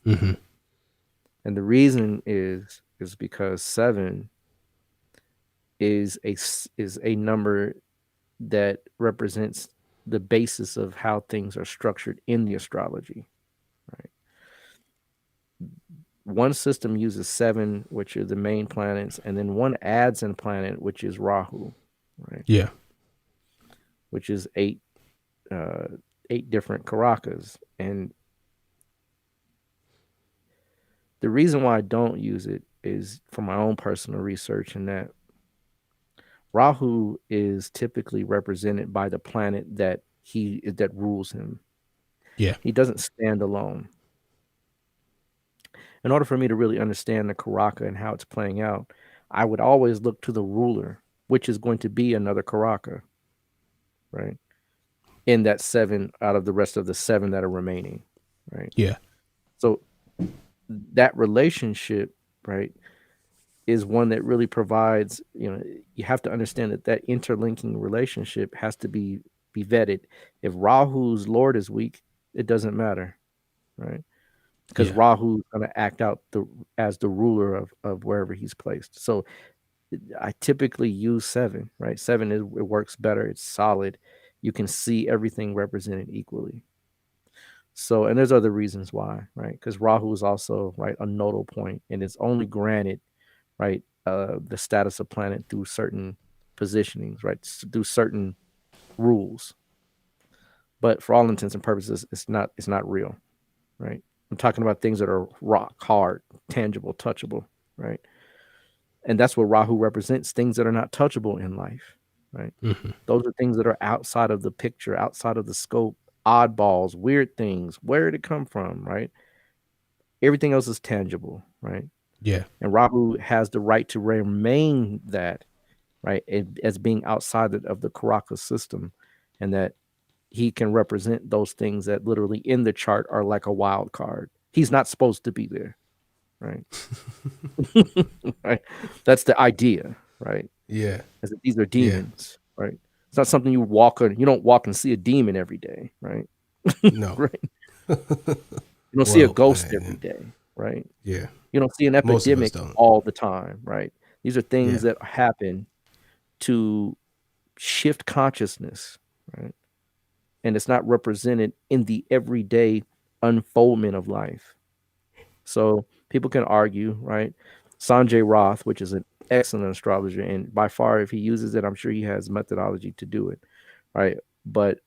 Speaker 2: Mm-hmm.
Speaker 3: And the reason is because seven is a number that represents the basis of how things are structured in the astrology. Right. One system uses seven, which are the main planets, and then one adds in planet, which is Rahu, right?
Speaker 2: Yeah.
Speaker 3: Which is eight different Karakas. And the reason why I don't use it is for my own personal research, in that Rahu is typically represented by the planet that rules him.
Speaker 2: Yeah.
Speaker 3: He doesn't stand alone. In order for me to really understand the Karaka and how it's playing out, I would always look to the ruler, which is going to be another Karaka, right? In that seven out of the rest of the seven that are remaining, right?
Speaker 2: Yeah.
Speaker 3: So that relationship, right, is one that really provides, you have to understand that interlinking relationship has to be vetted. If Rahu's Lord is weak, it doesn't matter, right? Because
Speaker 2: Yeah.
Speaker 3: Rahu's going to act out as the ruler of wherever he's placed. So I typically use seven, right? Seven it works better. It's solid. You can see everything represented equally. So, and there's other reasons why, right? Because Rahu is also, right, a nodal point, and it's only granted, right, the status of planet through certain positionings, right, through certain rules. But for all intents and purposes, it's not real, right? I'm talking about things that are rock hard, tangible, touchable, right? And that's what Rahu represents, things that are not touchable in life, right?
Speaker 2: Mm-hmm.
Speaker 3: Those are things that are outside of the picture, outside of the scope, oddballs, weird things. Where did it come from, right? Everything else is tangible, right?
Speaker 2: Yeah.
Speaker 3: And Rahu has the right to remain that right, as being outside of the Karaka system, and that he can represent those things that literally in the chart are like a wild card. He's not supposed to be there, right? Right. That's the idea, right?
Speaker 2: Yeah.
Speaker 3: As if these are
Speaker 2: Yeah.
Speaker 3: demons, right? It's not something you walk on. You don't walk and see a demon every day, right?
Speaker 2: No.
Speaker 3: Right. You don't see a
Speaker 2: Well,
Speaker 3: ghost every day, right?
Speaker 2: yeah.
Speaker 3: You don't see an
Speaker 2: Most of us
Speaker 3: epidemic
Speaker 2: don't.
Speaker 3: all the time, right? These are things
Speaker 2: Yeah.
Speaker 3: that happen to shift consciousness, right? And it's not represented in the everyday unfoldment of life. So people can argue, right? Sanjay Roth, which is an excellent astrologer, and by far, if he uses it, I'm sure he has methodology to do it, right? But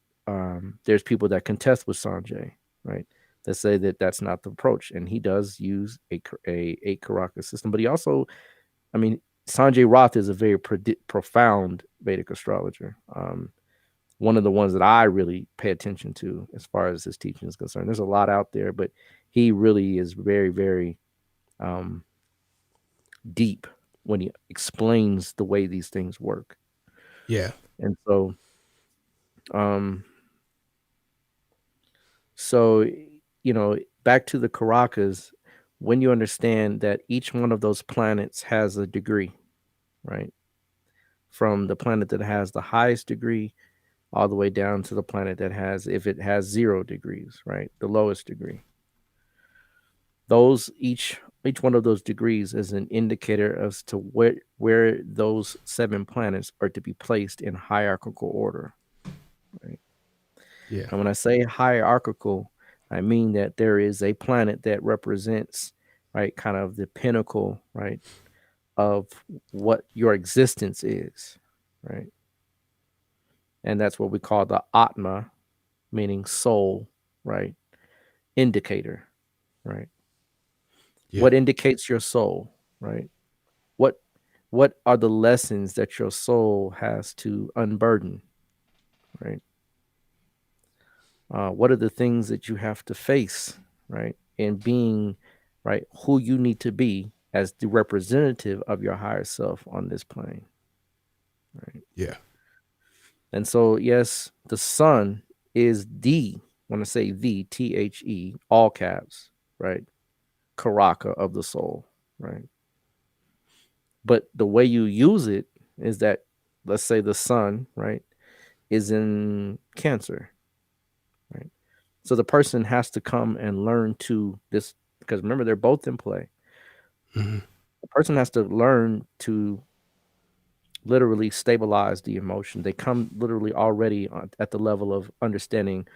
Speaker 3: there's people that contest with Sanjay, right? That say that that's not the approach, and he does use a Karaka system, but he also, I mean, Sanjay Roth is a very profound Vedic astrologer. One of the ones that I really pay attention to as far as his teaching is concerned. There's a lot out there, but he really is very, very deep when he explains the way these things work.
Speaker 2: Yeah.
Speaker 3: And so, back to the Karakas, when you understand that each one of those planets has a degree, right? From the planet that has the highest degree all the way down to the planet that has, if it has 0 degrees, right? The lowest degree. Those each one of those degrees is an indicator as to where those 7 planets are to be placed in hierarchical order, right?
Speaker 2: Yeah.
Speaker 3: And when I say hierarchical, I mean that there is a planet that represents, right, kind of the pinnacle, right, of what your existence is, right? And that's what we call the Atma, meaning soul, right? Indicator, right?
Speaker 2: Yeah.
Speaker 3: What indicates your soul, right? What are the lessons that your soul has to unburden, right? What are the things that you have to face, right? And being, right, who you need to be as the representative of your higher self on this plane, right?
Speaker 2: Yeah.
Speaker 3: And so, yes, the sun is the, when I say the, THE, all caps, right? Karaka of the soul, right? But the way you use it is that, let's say the sun, right, is in Cancer, right? So the person has to come and learn to this, because remember, they're both in play.
Speaker 2: Mm-hmm.
Speaker 3: The person has to learn to literally stabilize the emotion. They come literally already at the level of understanding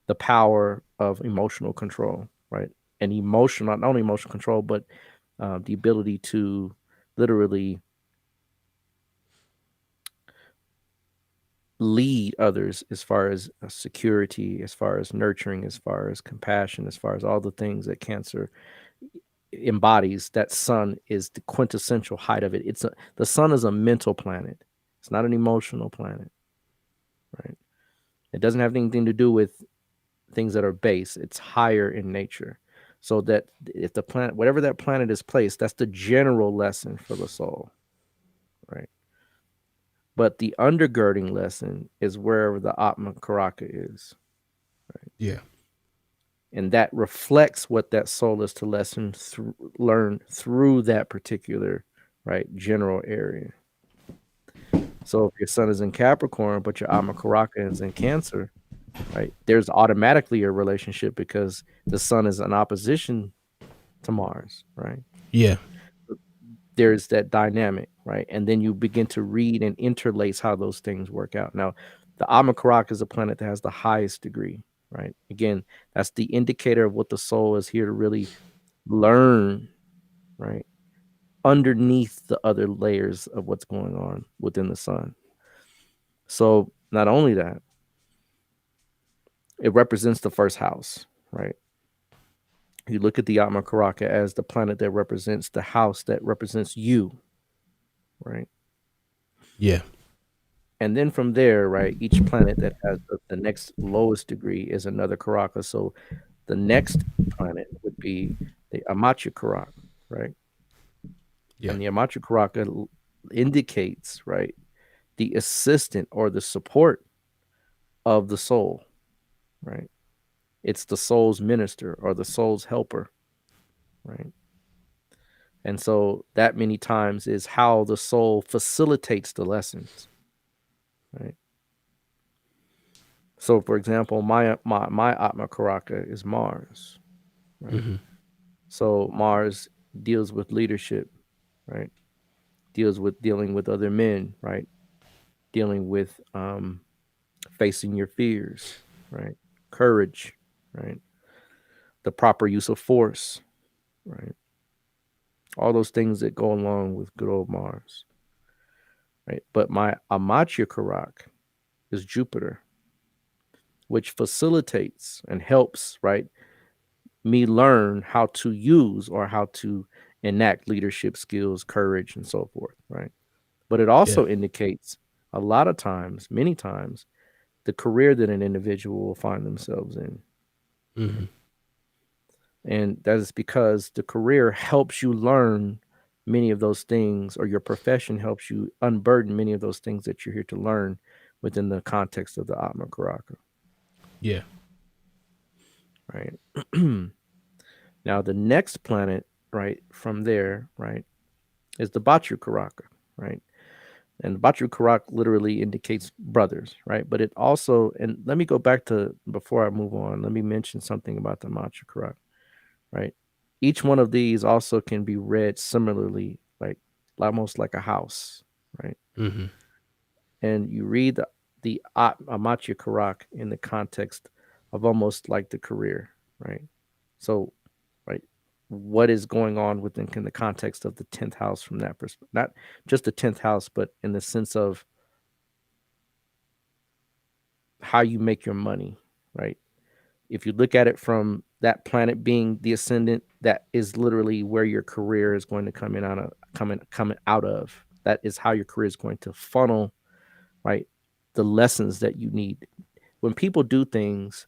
Speaker 3: the power of emotional control, right? And emotional, not only emotional control, but the ability to literally lead others as far as security, as far as nurturing, as far as compassion, as far as all the things that Cancer embodies. That sun is the quintessential height of it. The sun is a mental planet. It's not an emotional planet, right? It doesn't have anything to do with things that are base. It's higher in nature. So that if the planet, whatever that planet is placed, that's the general lesson for the soul, right? But the undergirding lesson is wherever the Atmakarka is. Right?
Speaker 2: Yeah.
Speaker 3: And that reflects what that soul is to learn through that particular, right, general area. So if your sun is in Capricorn, but your Atmakarka is in Cancer, right, there's automatically a relationship because the sun is in opposition to Mars, right?
Speaker 2: Yeah.
Speaker 3: There's that dynamic, right? And then you begin to read and interlace how those things work out. Now, the Atmakarka is a planet that has the highest degree, right? Again, that's the indicator of what the soul is here to really learn, right? Underneath the other layers of what's going on within the sun. So not only that, it represents the first house, right? You look at the Atmakaraka as the planet that represents the house that represents you, right?
Speaker 2: Yeah.
Speaker 3: And then from there, right, each planet that has the next lowest degree is another Karaka. So the next planet would be the Amachya Karaka, right?
Speaker 2: Yeah.
Speaker 3: And the Amachya Karaka indicates, right, the assistant or the support of the soul, right? It's the soul's minister or the soul's helper, right? And so that many times is how the soul facilitates the lessons, right? So, for example, my Atmakarka is Mars, right?
Speaker 2: Mm-hmm.
Speaker 3: So Mars deals with leadership, right? Dealing with other men, right? Dealing with facing your fears, right? Courage, right? The proper use of force, right? All those things that go along with good old Mars, right? But my Amatya Karak is Jupiter, which facilitates and helps, right, me learn how to use or how to enact leadership skills, courage, and so forth, right? But it
Speaker 2: Yeah.
Speaker 3: also indicates a lot of times, many times, the career that an individual will find themselves in.
Speaker 2: Mm-hmm.
Speaker 3: Right? And that is because the career helps you learn many of those things, or your profession helps you unburden many of those things that you're here to learn within the context of the Atma Karaka,
Speaker 2: Yeah.
Speaker 3: right? Now, the next planet, right, from there, right, is the Batu Karaka, right? And Batu Karak literally indicates brothers, right? But it also, and let me go back to, before I move on, let me mention something about the Batu Karak, right? Each one of these also can be read similarly, like almost like a house, right?
Speaker 2: Mm-hmm.
Speaker 3: And you read the Amatya Karak in the context of almost like the career, right? So, right, what is going on within the context of the 10th house from that perspective? Not just the 10th house, but in the sense of how you make your money, right? If you look at it from that planet being the ascendant, that is literally where your career is going to coming out of. That is how your career is going to funnel, right? The lessons that you need. When people do things,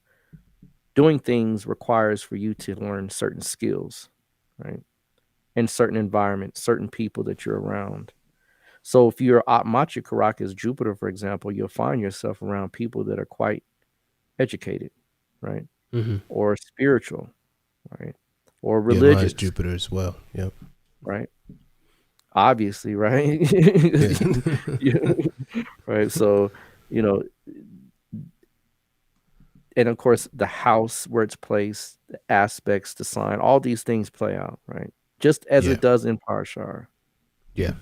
Speaker 3: doing things requires for you to learn certain skills, right? In certain environments, certain people that you're around. So if your Atmacha Karak is Jupiter, for example, you'll find yourself around people that are quite educated, right?
Speaker 2: Mm-hmm.
Speaker 3: Or spiritual, right? Or
Speaker 2: Yeah, mine's
Speaker 3: religious,
Speaker 2: Jupiter as well. Yep.
Speaker 3: right? Obviously, right?
Speaker 2: Yeah.
Speaker 3: Yeah, right. So, you know, and of course, the house where it's placed, the aspects, the sign, all these things play out, right? Just as
Speaker 2: Yeah.
Speaker 3: it does in Parasara,
Speaker 2: Yeah.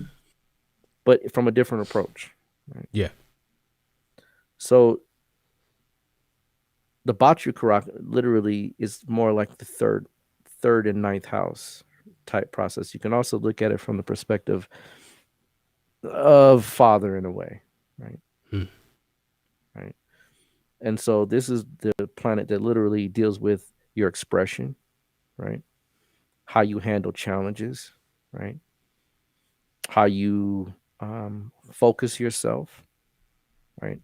Speaker 3: but from a different approach, right?
Speaker 2: Yeah.
Speaker 3: So the Batu Karak literally is more like the third and ninth house type process. You can also look at it from the perspective of father in a way, right?
Speaker 2: Mm.
Speaker 3: Right. And so this is the planet that literally deals with your expression, right? How you handle challenges, right? How you focus yourself, right?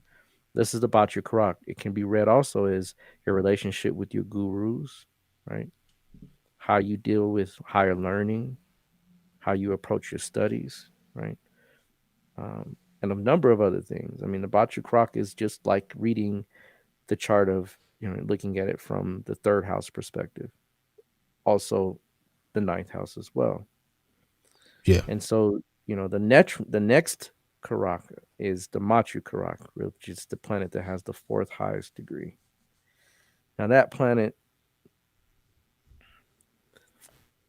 Speaker 3: This is about your karak. It can be read also as your relationship with your gurus, right? How you deal with higher learning, how you approach your studies, right? And a number of other things. I mean, the Batu Karak is just like reading the chart of, looking at it from the third house perspective, also the ninth house as well.
Speaker 2: Yeah.
Speaker 3: And so, the next Karak is the Machu Karak, which is the planet that has the fourth highest degree. Now that planet,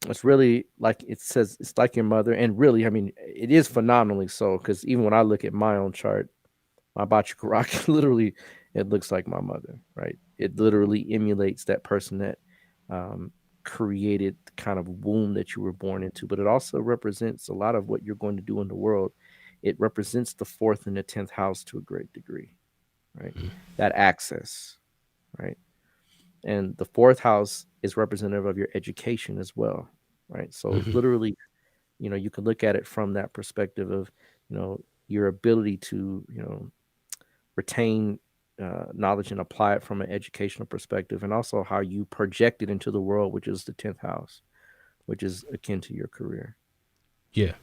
Speaker 3: it's really like it says, it's like your mother, and really, I mean, it is phenomenally so. Because even when I look at my own chart, my Batu Karak, literally, it looks like my mother, right? It literally emulates that person that um, created the kind of womb that you were born into. But it also represents a lot of what you're going to do in the world. It represents the fourth and the 10th house to a great degree, right? That access, right? And the fourth house is representative of your education as well, right? So
Speaker 2: Mm-hmm.
Speaker 3: literally, you can look at it from that perspective of, your ability to, retain knowledge and apply it from an educational perspective, and also how you project it into the world, which is the 10th house, which is akin to your career.
Speaker 2: Yeah.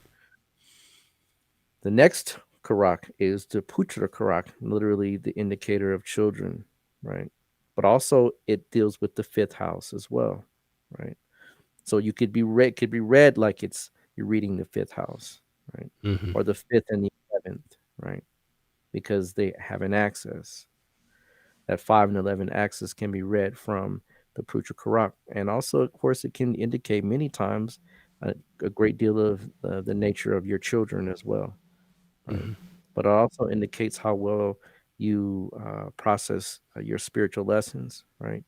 Speaker 3: The next Karak is the Putra Karak, literally the indicator of children, right? But also it deals with the fifth house as well, right? So you could be read like it's you're reading the fifth house, right?
Speaker 2: Mm-hmm.
Speaker 3: Or the fifth and the 11th, right? Because they have an axis. That 5 and 11 axis can be read from the Putra Karak. And also, of course, it can indicate many times a great deal of the nature of your children as well, right?
Speaker 2: Mm-hmm.
Speaker 3: But it also indicates how well you process your spiritual lessons, right?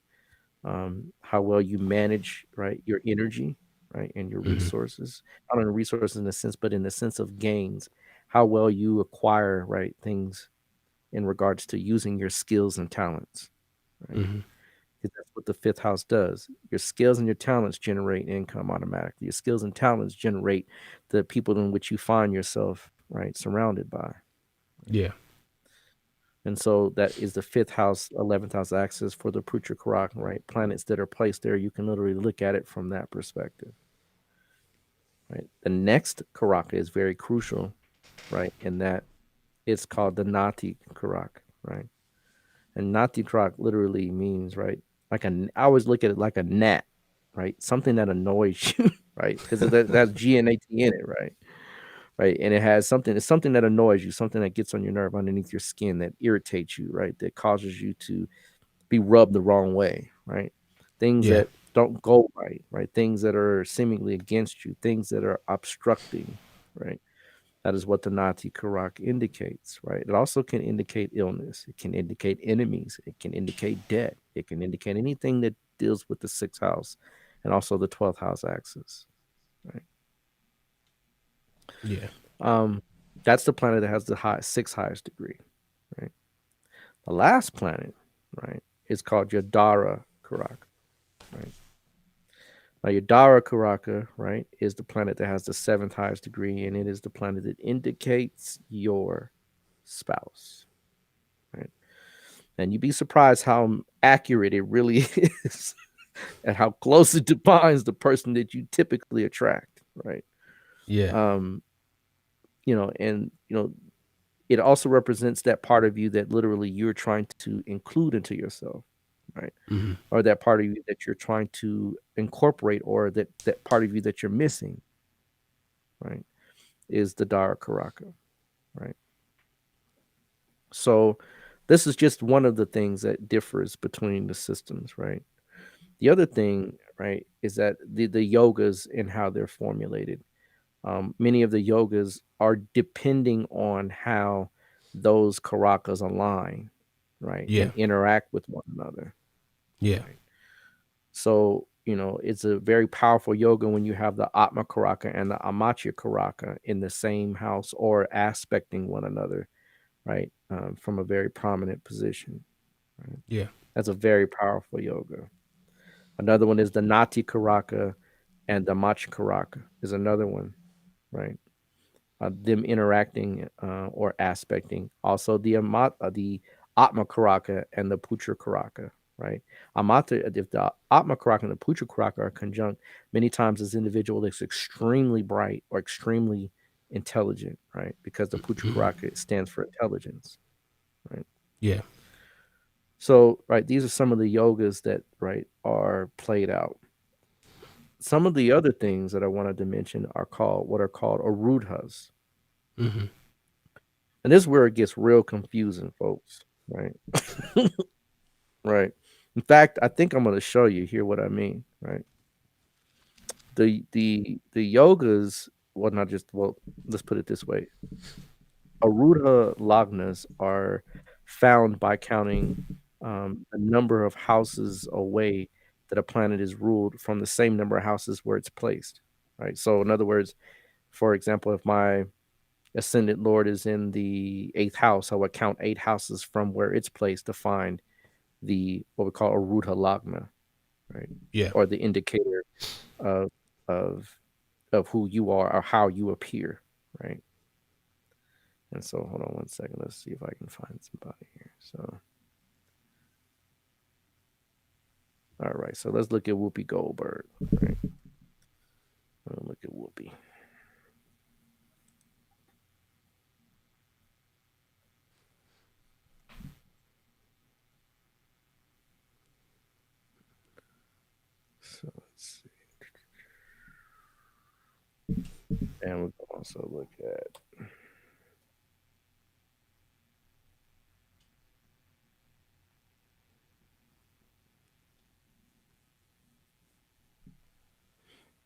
Speaker 3: How well you manage, right, your energy, right, and your
Speaker 2: Mm-hmm.
Speaker 3: resources. Not only resources in the sense, but in the sense of gains, how well you acquire, right, things in regards to using your skills and talents, right?
Speaker 2: Mm-hmm.
Speaker 3: Because that's what the fifth house does. Your skills and your talents generate income automatically. Your skills and talents generate the people in which you find yourself, right, surrounded by.
Speaker 2: Yeah.
Speaker 3: And so that is the fifth house, 11th house axis for the Putra Karak, right? Planets that are placed there, you can literally look at it from that perspective, right? The next Karaka is very crucial, right? In that it's called the Nati Karak, right? And Nati Karak literally means, right? I always look at it like a gnat, right? Something that annoys you, right? Because that's GNAT in it, right? Right. And it's something that annoys you, something that gets on your nerve underneath your skin that irritates you, right? That causes you to be rubbed the wrong way, right? Things
Speaker 2: Yeah.
Speaker 3: that don't go right, right? Things that are seemingly against you, things that are obstructing, right? That is what the Nati Karak indicates, right? It also can indicate illness. It can indicate enemies. It can indicate debt. It can indicate anything that deals with the sixth house and also the 12th house axis, right?
Speaker 2: Yeah.
Speaker 3: Um, that's the planet that has the sixth highest degree, right? The last planet, right, is called Yadara Karak, right? Now, Yadara Karaka, right, is the planet that has the seventh highest degree, and it is the planet that indicates your spouse, right? And you'd be surprised how accurate it really is and how close it defines the person that you typically attract, right?
Speaker 2: Yeah.
Speaker 3: Um, it also represents that part of you that literally you're trying to include into yourself, right?
Speaker 2: Mm-hmm.
Speaker 3: Or that part of you that you're trying to incorporate, or that part of you that you're missing, right? Is the Dara Karaka, right? So this is just one of the things that differs between the systems, right? The other thing, right, is that the yogas and how they're formulated. Many of the yogas are depending on how those karakas align, right,
Speaker 2: Yeah.
Speaker 3: and interact with one another,
Speaker 2: Yeah.
Speaker 3: right? So, it's a very powerful yoga when you have the Atma Karaka and the Amatya Karaka in the same house or aspecting one another, right? From a very prominent position, right?
Speaker 2: Yeah.
Speaker 3: That's a very powerful yoga. Another one is the Nati Karaka and the Macha Karaka is another one, right? Them interacting or aspecting. Also, the Atma Karaka and the Putra Karaka, right? If the Atma Karaka and the Putra Karaka are conjunct, many times this individual is extremely bright or extremely intelligent, right? Because the Putra Karaka stands for intelligence, right?
Speaker 2: Yeah.
Speaker 3: So, right, these are some of the yogas that, right, are played out. Some of the other things that I wanted to mention are what are called arudhas.
Speaker 2: Mm-hmm.
Speaker 3: And this is where it gets real confusing, folks, right? Right. In fact, I think I'm going to show you here what I mean, right? The yogas, let's put it this way. Arudha lagnas are found by counting the number of houses away that a planet is ruled from the same number of houses where it's placed, right? So in other words, for example, if my ascendant lord is in the eighth house, I would count 8 houses from where it's placed to find the what we call a Rudha Lagna, right?
Speaker 2: Yeah.
Speaker 3: Or the indicator of of of who you are or how you appear, right? And so hold on one second. Let's see if I can find somebody here. So all right, so let's look at Whoopi Goldberg, right? Look at Whoopi. And we can also look at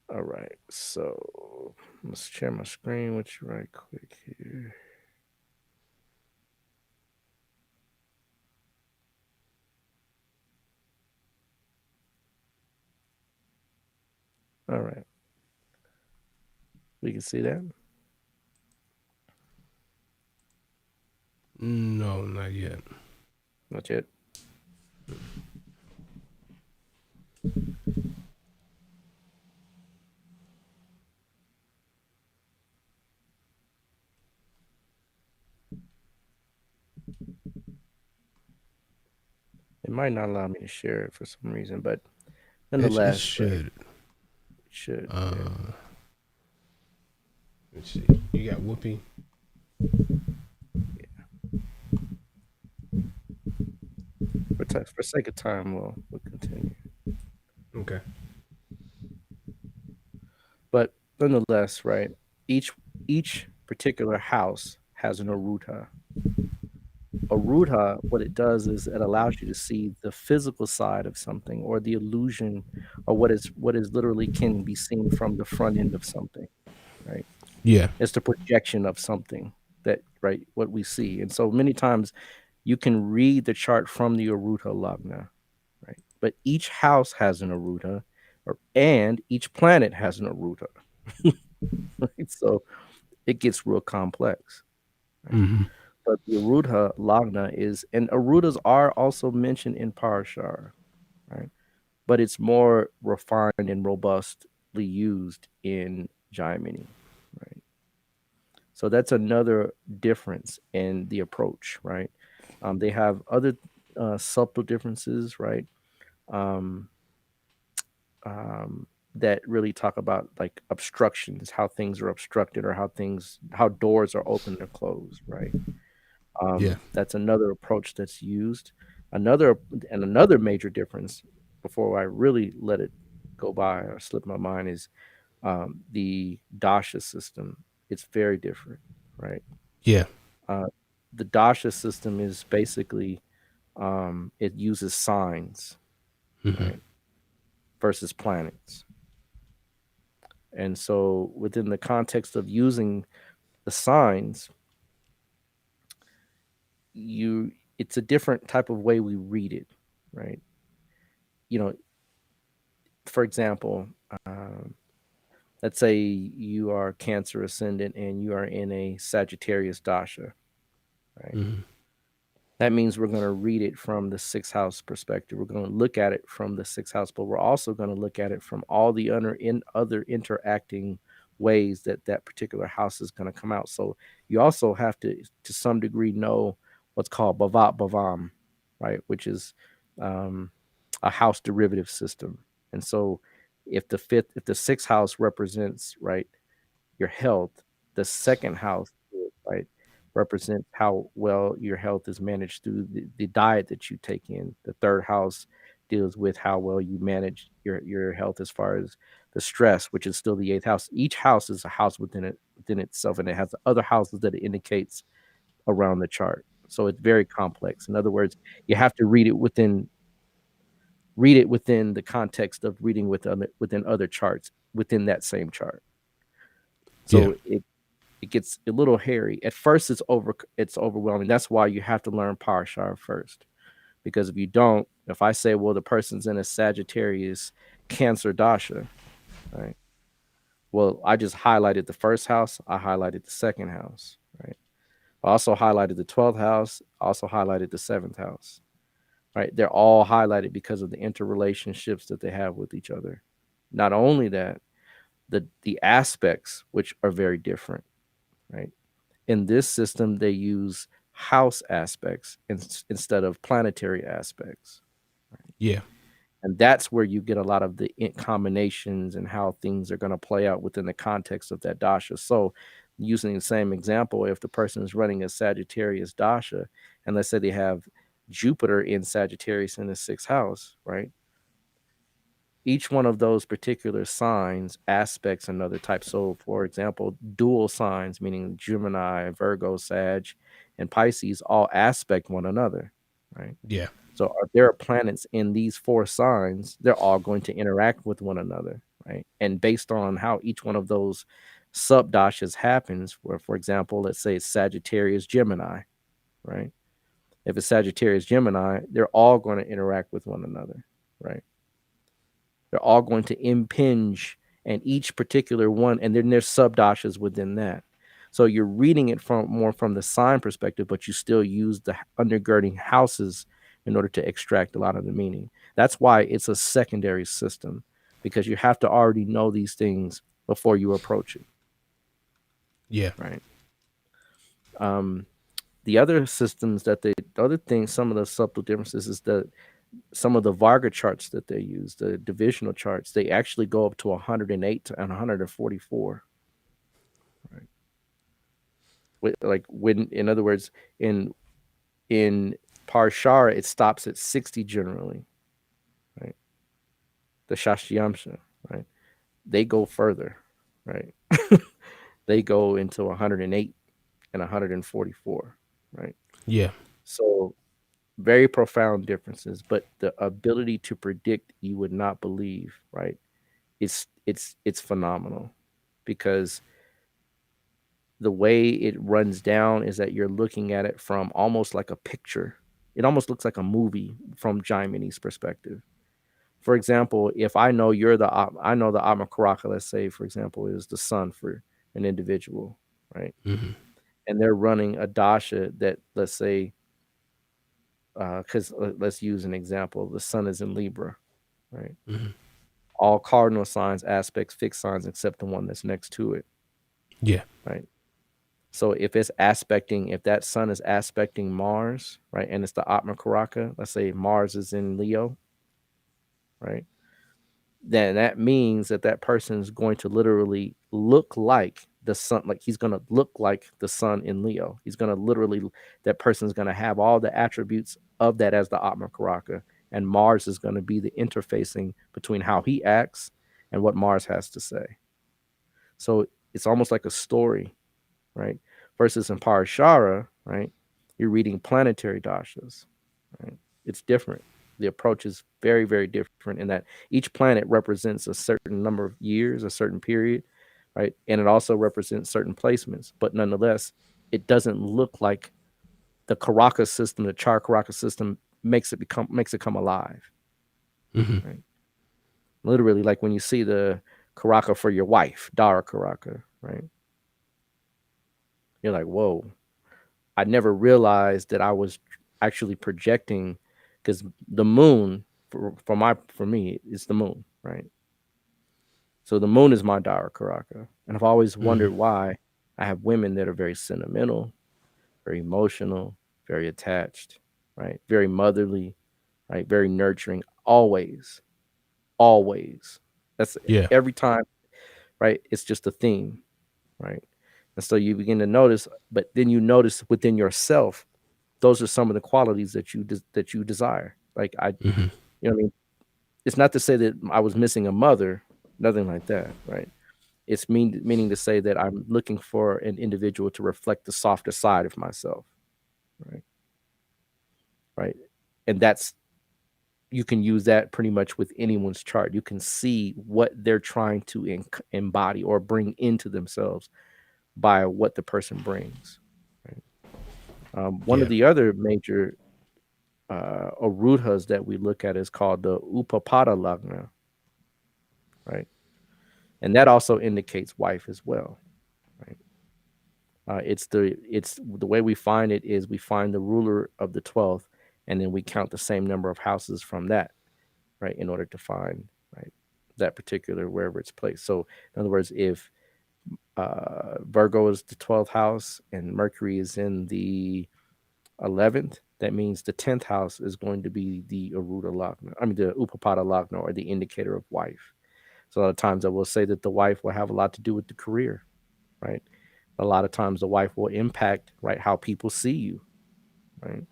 Speaker 3: all right, so let's share my screen with you right quick here. All right. We can see that.
Speaker 2: No, not yet.
Speaker 3: Not yet. It might not allow me to share it for some reason, but
Speaker 2: It
Speaker 3: nonetheless,
Speaker 2: should.
Speaker 3: Right, it should.
Speaker 2: Let's see. You got Whoopi.
Speaker 3: For sake of time, we'll continue.
Speaker 2: Okay.
Speaker 3: But nonetheless, right, each particular house has an aruta. Aruta, what it does is it allows you to see the physical side of something, or the illusion, or what is literally can be seen from the front end of something, right?
Speaker 2: Yeah.
Speaker 3: It's the projection of something that, right, what we see. And so many times you can read the chart from the aruta lagna, right? But each house has an aruta, and each planet has an aruta. Right? So it gets real complex. Right?
Speaker 2: Mm-hmm.
Speaker 3: But the aruta lagna and arutas are also mentioned in Parasara, right? But it's more refined and robustly used in Jaimini, right? So that's another difference in the approach, right? They have other subtle differences, right? Um, that really talk about like obstructions, how things are obstructed, or how doors are open or closed, right?
Speaker 2: Yeah.
Speaker 3: That's another approach that's used. Another major difference, before I really let it go by or slip my mind, is the dasha system. It's very different, right?
Speaker 2: Yeah.
Speaker 3: Uh, the dasha system is basically it uses signs,
Speaker 2: Mm-hmm.
Speaker 3: right, versus planets. And so within the context of using the signs, it's a different type of way we read it, right? You know, for example, let's say you are Cancer ascendant and you are in a Sagittarius dasha, right?
Speaker 2: Mm-hmm.
Speaker 3: That means we're going to read it from the sixth house perspective. We're going to look at it from the sixth house, but we're also going to look at it from all the other interacting ways that particular house is going to come out. So you also have to some degree, know what's called Bhavat Bhavam, right? Which is a house derivative system. And so if the sixth house represents, right, your health, the second house, right, represents how well your health is managed through the diet that you take in. The third house deals with how well you manage your health as far as the stress, which is still the eighth house. Each house is a house within itself, and it has other houses that it indicates around the chart. So it's very complex. In other words, you have to read it within the context of reading within other charts within that same chart.
Speaker 2: Yeah.
Speaker 3: So it gets a little hairy. At first, it's overwhelming. That's why you have to learn Parashar first, because if you don't, if I say, well, the person's in a Sagittarius Cancer dasha, right? Well, I just highlighted the first house. I highlighted the second house, right? I also highlighted the 12th house. Also highlighted the seventh house, right? They're all highlighted because of the interrelationships that they have with each other. Not only that, the aspects, which are very different, right? In this system, they use house aspects instead of planetary aspects. Right?
Speaker 2: Yeah.
Speaker 3: And that's where you get a lot of the combinations and how things are going to play out within the context of that dasha. So, using the same example, if the person is running a Sagittarius dasha, and let's say they have Jupiter in Sagittarius in the sixth house, right? each one of those particular signs aspects another type. So, for example, dual signs, meaning Gemini, Virgo, Sag, and Pisces, all aspect one another, right?
Speaker 2: Yeah.
Speaker 3: So, if there are planets in these 4 signs, they're all going to interact with one another, right? And based on how each one of those subdashas happens, where, for example, let's say it's Sagittarius, Gemini, right? If it's Sagittarius, Gemini, they're all going to interact with one another, right? They're all going to impinge, and each particular one, and then there's subdashas within that. So you're reading it from more from the sign perspective, but you still use the undergirding houses in order to extract a lot of the meaning. That's why it's a secondary system, because you have to already know these things before you approach it.
Speaker 2: Yeah.
Speaker 3: Right. The other systems that the other thing, some of the subtle differences is that some of the Varga charts that they use, the divisional charts, they actually go up to 108 and 144. Right. In other words, in Parasara, it stops at 60 generally. Right. The Shashtiyamsha, right? They go further, right? They go into 108 and 144, right?
Speaker 2: Yeah.
Speaker 3: So very profound differences, but the ability to predict, you would not believe, right? It's phenomenal, because the way it runs down is that you're looking at it from almost like a picture. It almost looks like a movie from Jaimini's perspective. For example, if I know I know the Atmakarka, let's say, for example, is the sun for an individual, right?
Speaker 2: Mm-hmm.
Speaker 3: And they're running a dasha that, let's say, because let's use an example, the sun is in Libra, right?
Speaker 2: Mm-hmm.
Speaker 3: All cardinal signs, aspects, fixed signs, except the one that's next to it,
Speaker 2: Yeah.
Speaker 3: right? So if that sun is aspecting Mars, right, and it's the Atmakaraka, let's say Mars is in Leo, right? Then that means that person is going to literally look like the sun, like he's going to look like the sun in Leo. He's going to literally, that person's going to have all the attributes of that as the Atmakaraka, and Mars is going to be the interfacing between how he acts and what Mars has to say. So it's almost like a story, right? Versus in Parashara, right, you're reading planetary dashas, right? It's different. The approach is very, very different in that each planet represents a certain number of years, a certain period, right? And it also represents certain placements, but nonetheless, it doesn't look like the Karaka system, the Chara Karka system makes it come alive,
Speaker 2: Mm-hmm.
Speaker 3: right? Literally, like when you see the Karaka for your wife, Dara Karaka, right? You're like, whoa, I never realized that I was actually projecting, because the moon for me is the moon, right? So the moon is my Dara Karaka. And I've always wondered why I have women that are very sentimental, very emotional, very attached, right? Very motherly, right? Very nurturing, always, always. That's
Speaker 2: Yeah.
Speaker 3: every time, right? It's just a theme, right? And so you begin to notice, but then you notice within yourself, those are some of the qualities that you desire. Like
Speaker 2: Mm-hmm.
Speaker 3: you know what I mean? It's not to say that I was missing a mother, nothing like that, right? It's meaning to say that I'm looking for an individual to reflect the softer side of myself, right? Right. And you can use that pretty much with anyone's chart. You can see what they're trying to embody or bring into themselves by what the person brings. Right? One of
Speaker 2: Yeah.
Speaker 3: the other major arudhas that we look at is called the Upapada Lagna, right? And that also indicates wife as well, right? It's the way we find it is we find the ruler of the 12th, and then we count the same number of houses from that, right, in order to find, right, that particular wherever it's placed. So in other words, if Virgo is the 12th house and Mercury is in the 11th, that means the 10th house is going to be the Aruda Lagna. I mean, the Upapada Lagna, or the indicator of wife. So a lot of times I will say that the wife will have a lot to do with the career, right? A lot of times the wife will impact, right, how people see you, right?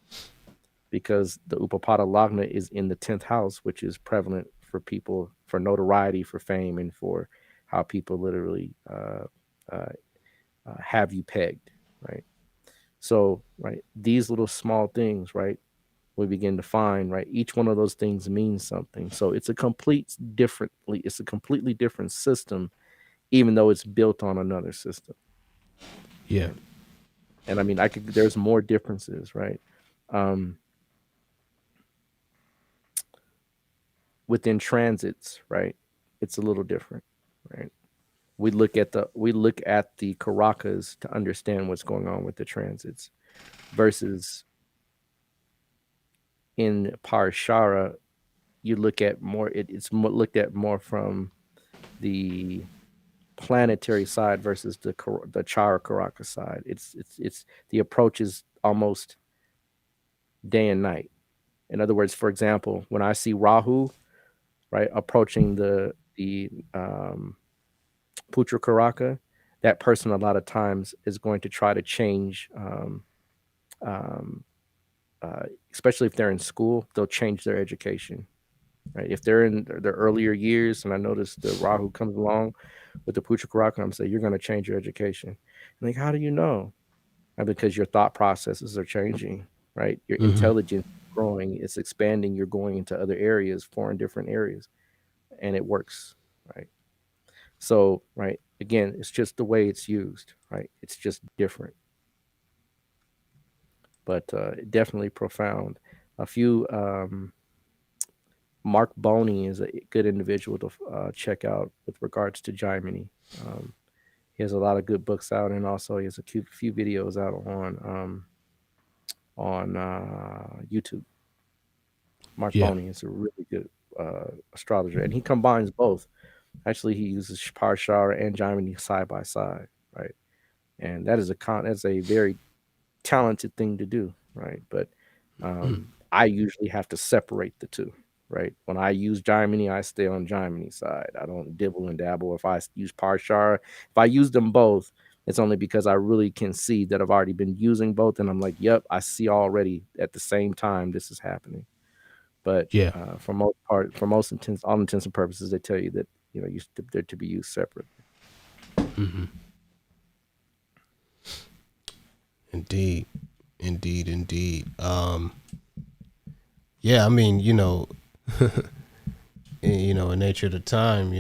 Speaker 3: Because the Upapada Lagna is in the 10th house, which is prevalent for people, for notoriety, for fame, and for how people literally have you pegged, right? So, right, these little small things, right, we begin to find, right, each one of those things means something. So it's a completely different system, even though it's built on another system,
Speaker 2: Yeah.
Speaker 3: right? And I mean, there's more differences, right? Um, Within transits, right? It's a little different, right? We look at the Karakas to understand what's going on with the transits versus in Parasara, you look at more looked at more from the planetary side versus the Chara Karaka side. It's the approach is almost day and night. In other words, for example, when I see Rahu, right, approaching the Putra Karaka, that person a lot of times is going to try to change, um, especially if they're in school, they'll change their education. Right? If they're in their earlier years, and I notice the Rahu comes along with the Putra Karaka, I'm saying you're going to change your education. I'm like, how do you know? Because your thought processes are changing, right? Your
Speaker 2: Mm-hmm.
Speaker 3: intelligence is growing, it's expanding. You're going into other areas, foreign different areas, and it works, right? So, right, again, it's just the way it's used, right? It's just different, but definitely profound. A few Mark Boney is a good individual to check out with regards to Jaimini. Um, he has a lot of good books out, and also he has a few videos out on YouTube. Mark
Speaker 2: Yeah.
Speaker 3: Boney is a really good astrologer, and he combines both. Actually, he uses Parashara and Jaimini side by side, right? And that's a very talented thing to do, right? But I usually have to separate the two, right? When I use Jaimini, I stay on Jaimini side. I don't dibble and dabble. If I use Parshara, if I use them both, it's only because I really can see that I've already been using both, and I'm like, yep, I see already at the same time this is happening. But
Speaker 2: Yeah.
Speaker 3: for most all intents and purposes, they tell you that they're to be used separately.
Speaker 2: Indeed. Indeed. Indeed. Yeah. I mean, in nature of the time,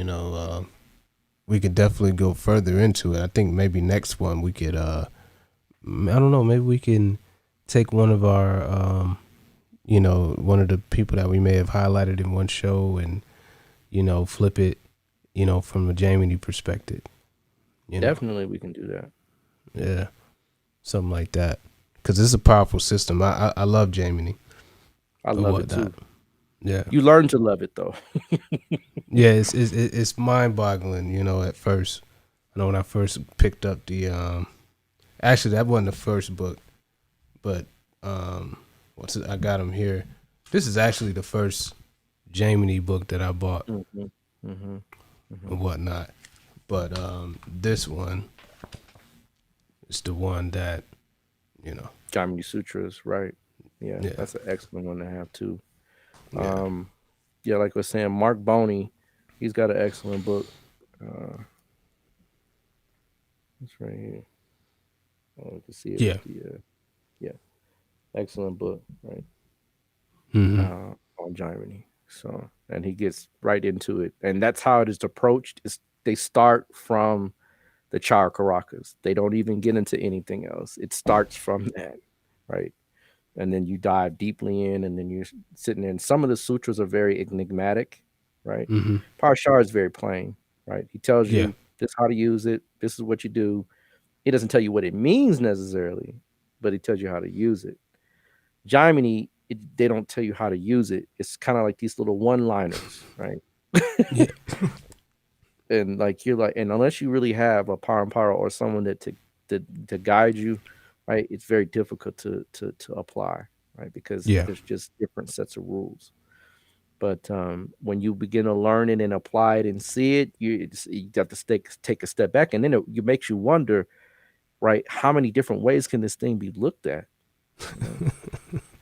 Speaker 2: we could definitely go further into it. I think maybe next one we could, I don't know, maybe we can take one of our, one of the people that we may have highlighted in one show and, flip it, from a Jaimini perspective.
Speaker 3: Definitely, we can do that.
Speaker 2: Yeah. Something like that. Because it's a powerful system. I love Jaimini.
Speaker 3: I love it too.
Speaker 2: Yeah.
Speaker 3: You learn to love it though.
Speaker 2: Yeah, it's mind boggling, at first. I know when I first picked up the actually that wasn't the first book, but I got them here. This is actually the first Jaimini book that I bought and whatnot. But this one is the one that,
Speaker 3: Jaimini Sutras, right? Yeah,
Speaker 2: Yeah.
Speaker 3: that's an excellent one to have too.
Speaker 2: Yeah.
Speaker 3: Yeah, like I was saying, Mark Boney, he's got an excellent book. It's right here. Oh, you can see it
Speaker 2: Yeah.
Speaker 3: with the yeah, excellent book, right? On Jaimini. So, and he gets right into it, and that's how it is approached. They start from the Chara Karakas. They don't even get into anything else. It starts from that, right? And then you dive deeply in, and then you're sitting there. And some of the sutras are very enigmatic, right? Parashara is very plain, right? He tells
Speaker 2: Yeah.
Speaker 3: you this how to use it. This is what you do. He doesn't tell you what it means necessarily, but he tells you how to use it. Jaimini, they don't tell you how to use it. It's kind of like these little one-liners, right?
Speaker 2: Yeah.
Speaker 3: And like you're like, and unless you really have a parampara or someone that to guide you, right, it's very difficult to apply, right? Because
Speaker 2: Yeah.
Speaker 3: there's just different sets of rules. But when you begin to learn it and apply it and see it, you have to take a step back, and then it makes you wonder, right? How many different ways can this thing be looked at? You know?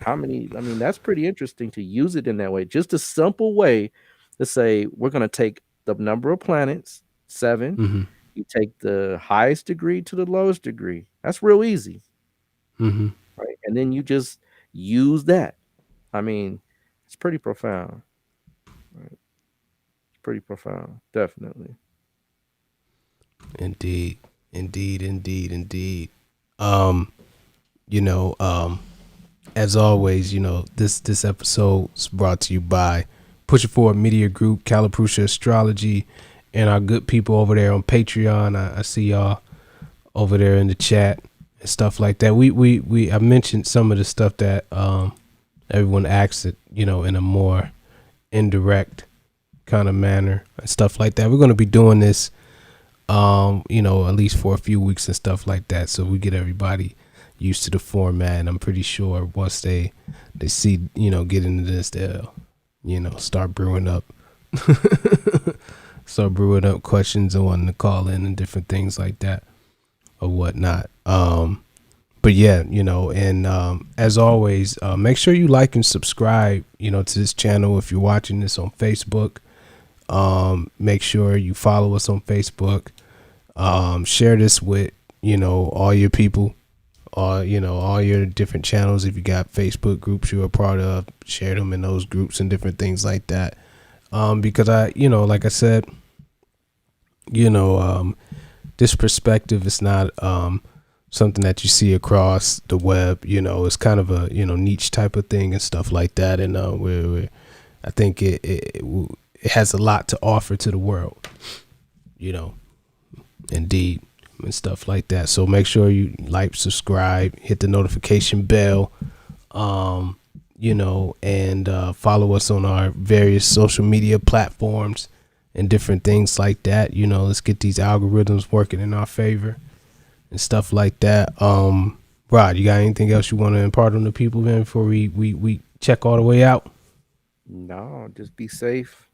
Speaker 3: How many? I mean, that's pretty interesting to use it in that way. Just a simple way let's say we're going to take the number of planets, 7.
Speaker 2: Mm-hmm.
Speaker 3: You take the highest degree to the lowest degree. That's real easy,
Speaker 2: Mm-hmm.
Speaker 3: right? And then you just use that. I mean, it's pretty profound. Right? It's pretty profound, definitely.
Speaker 2: Indeed. You know, as always, you know, this episode is brought to you by Push It Forward Media Group, Calaprusia Astrology, and our good people over there on Patreon. I see y'all over there in the chat and stuff like that. I mentioned some of the stuff that everyone asks it, you know, in a more indirect kind of manner and stuff like that. We're going to be doing this you know, at least for a few weeks and stuff like that, so we get everybody used to the format. And I'm pretty sure once they see, you know, get into this, they'll, you know, start brewing up questions and wanting to call in and different things like that or whatnot. But yeah, you know, and as always, make sure you like and subscribe, you know, to this channel. If you're watching this on Facebook, make sure you follow us on Facebook. Share this with, you know, all your people, or, you know, all your different channels. If you got Facebook groups you're a part of, share them in those groups and different things like that. Because you know, like I said, you know, this perspective is not something that you see across the web. You know, it's kind of a, you know, niche type of thing and stuff like that. And I think it has a lot to offer to the world, you know, indeed, and stuff like that. So make sure you like, subscribe, hit the notification bell, you know, and follow us on our various social media platforms and different things like that. You know, let's get these algorithms working in our favor and stuff like that. Rod, you got anything else you want to impart on the people, man, before we check all the way out?
Speaker 3: No, just be safe.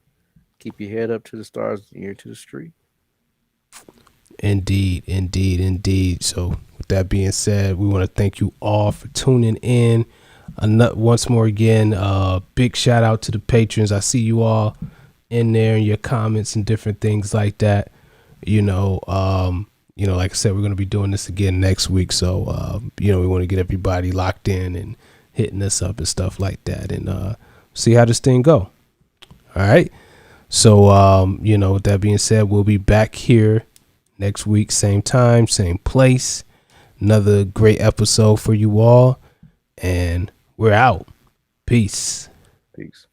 Speaker 3: Keep your head up to the stars, ear to the street.
Speaker 2: Indeed. So with that being said, we want to thank you all for tuning in. Once more again, big shout out to the patrons. I see you all in there in your comments and different things like that. You know, like I said, we're going to be doing this again next week. So, you know, we want to get everybody locked in and hitting us up and stuff like that, and see how this thing go. All right. So, you know, with that being said, we'll be back here next week, same time, same place. Another great episode for you all. And we're out. Peace.
Speaker 3: Peace.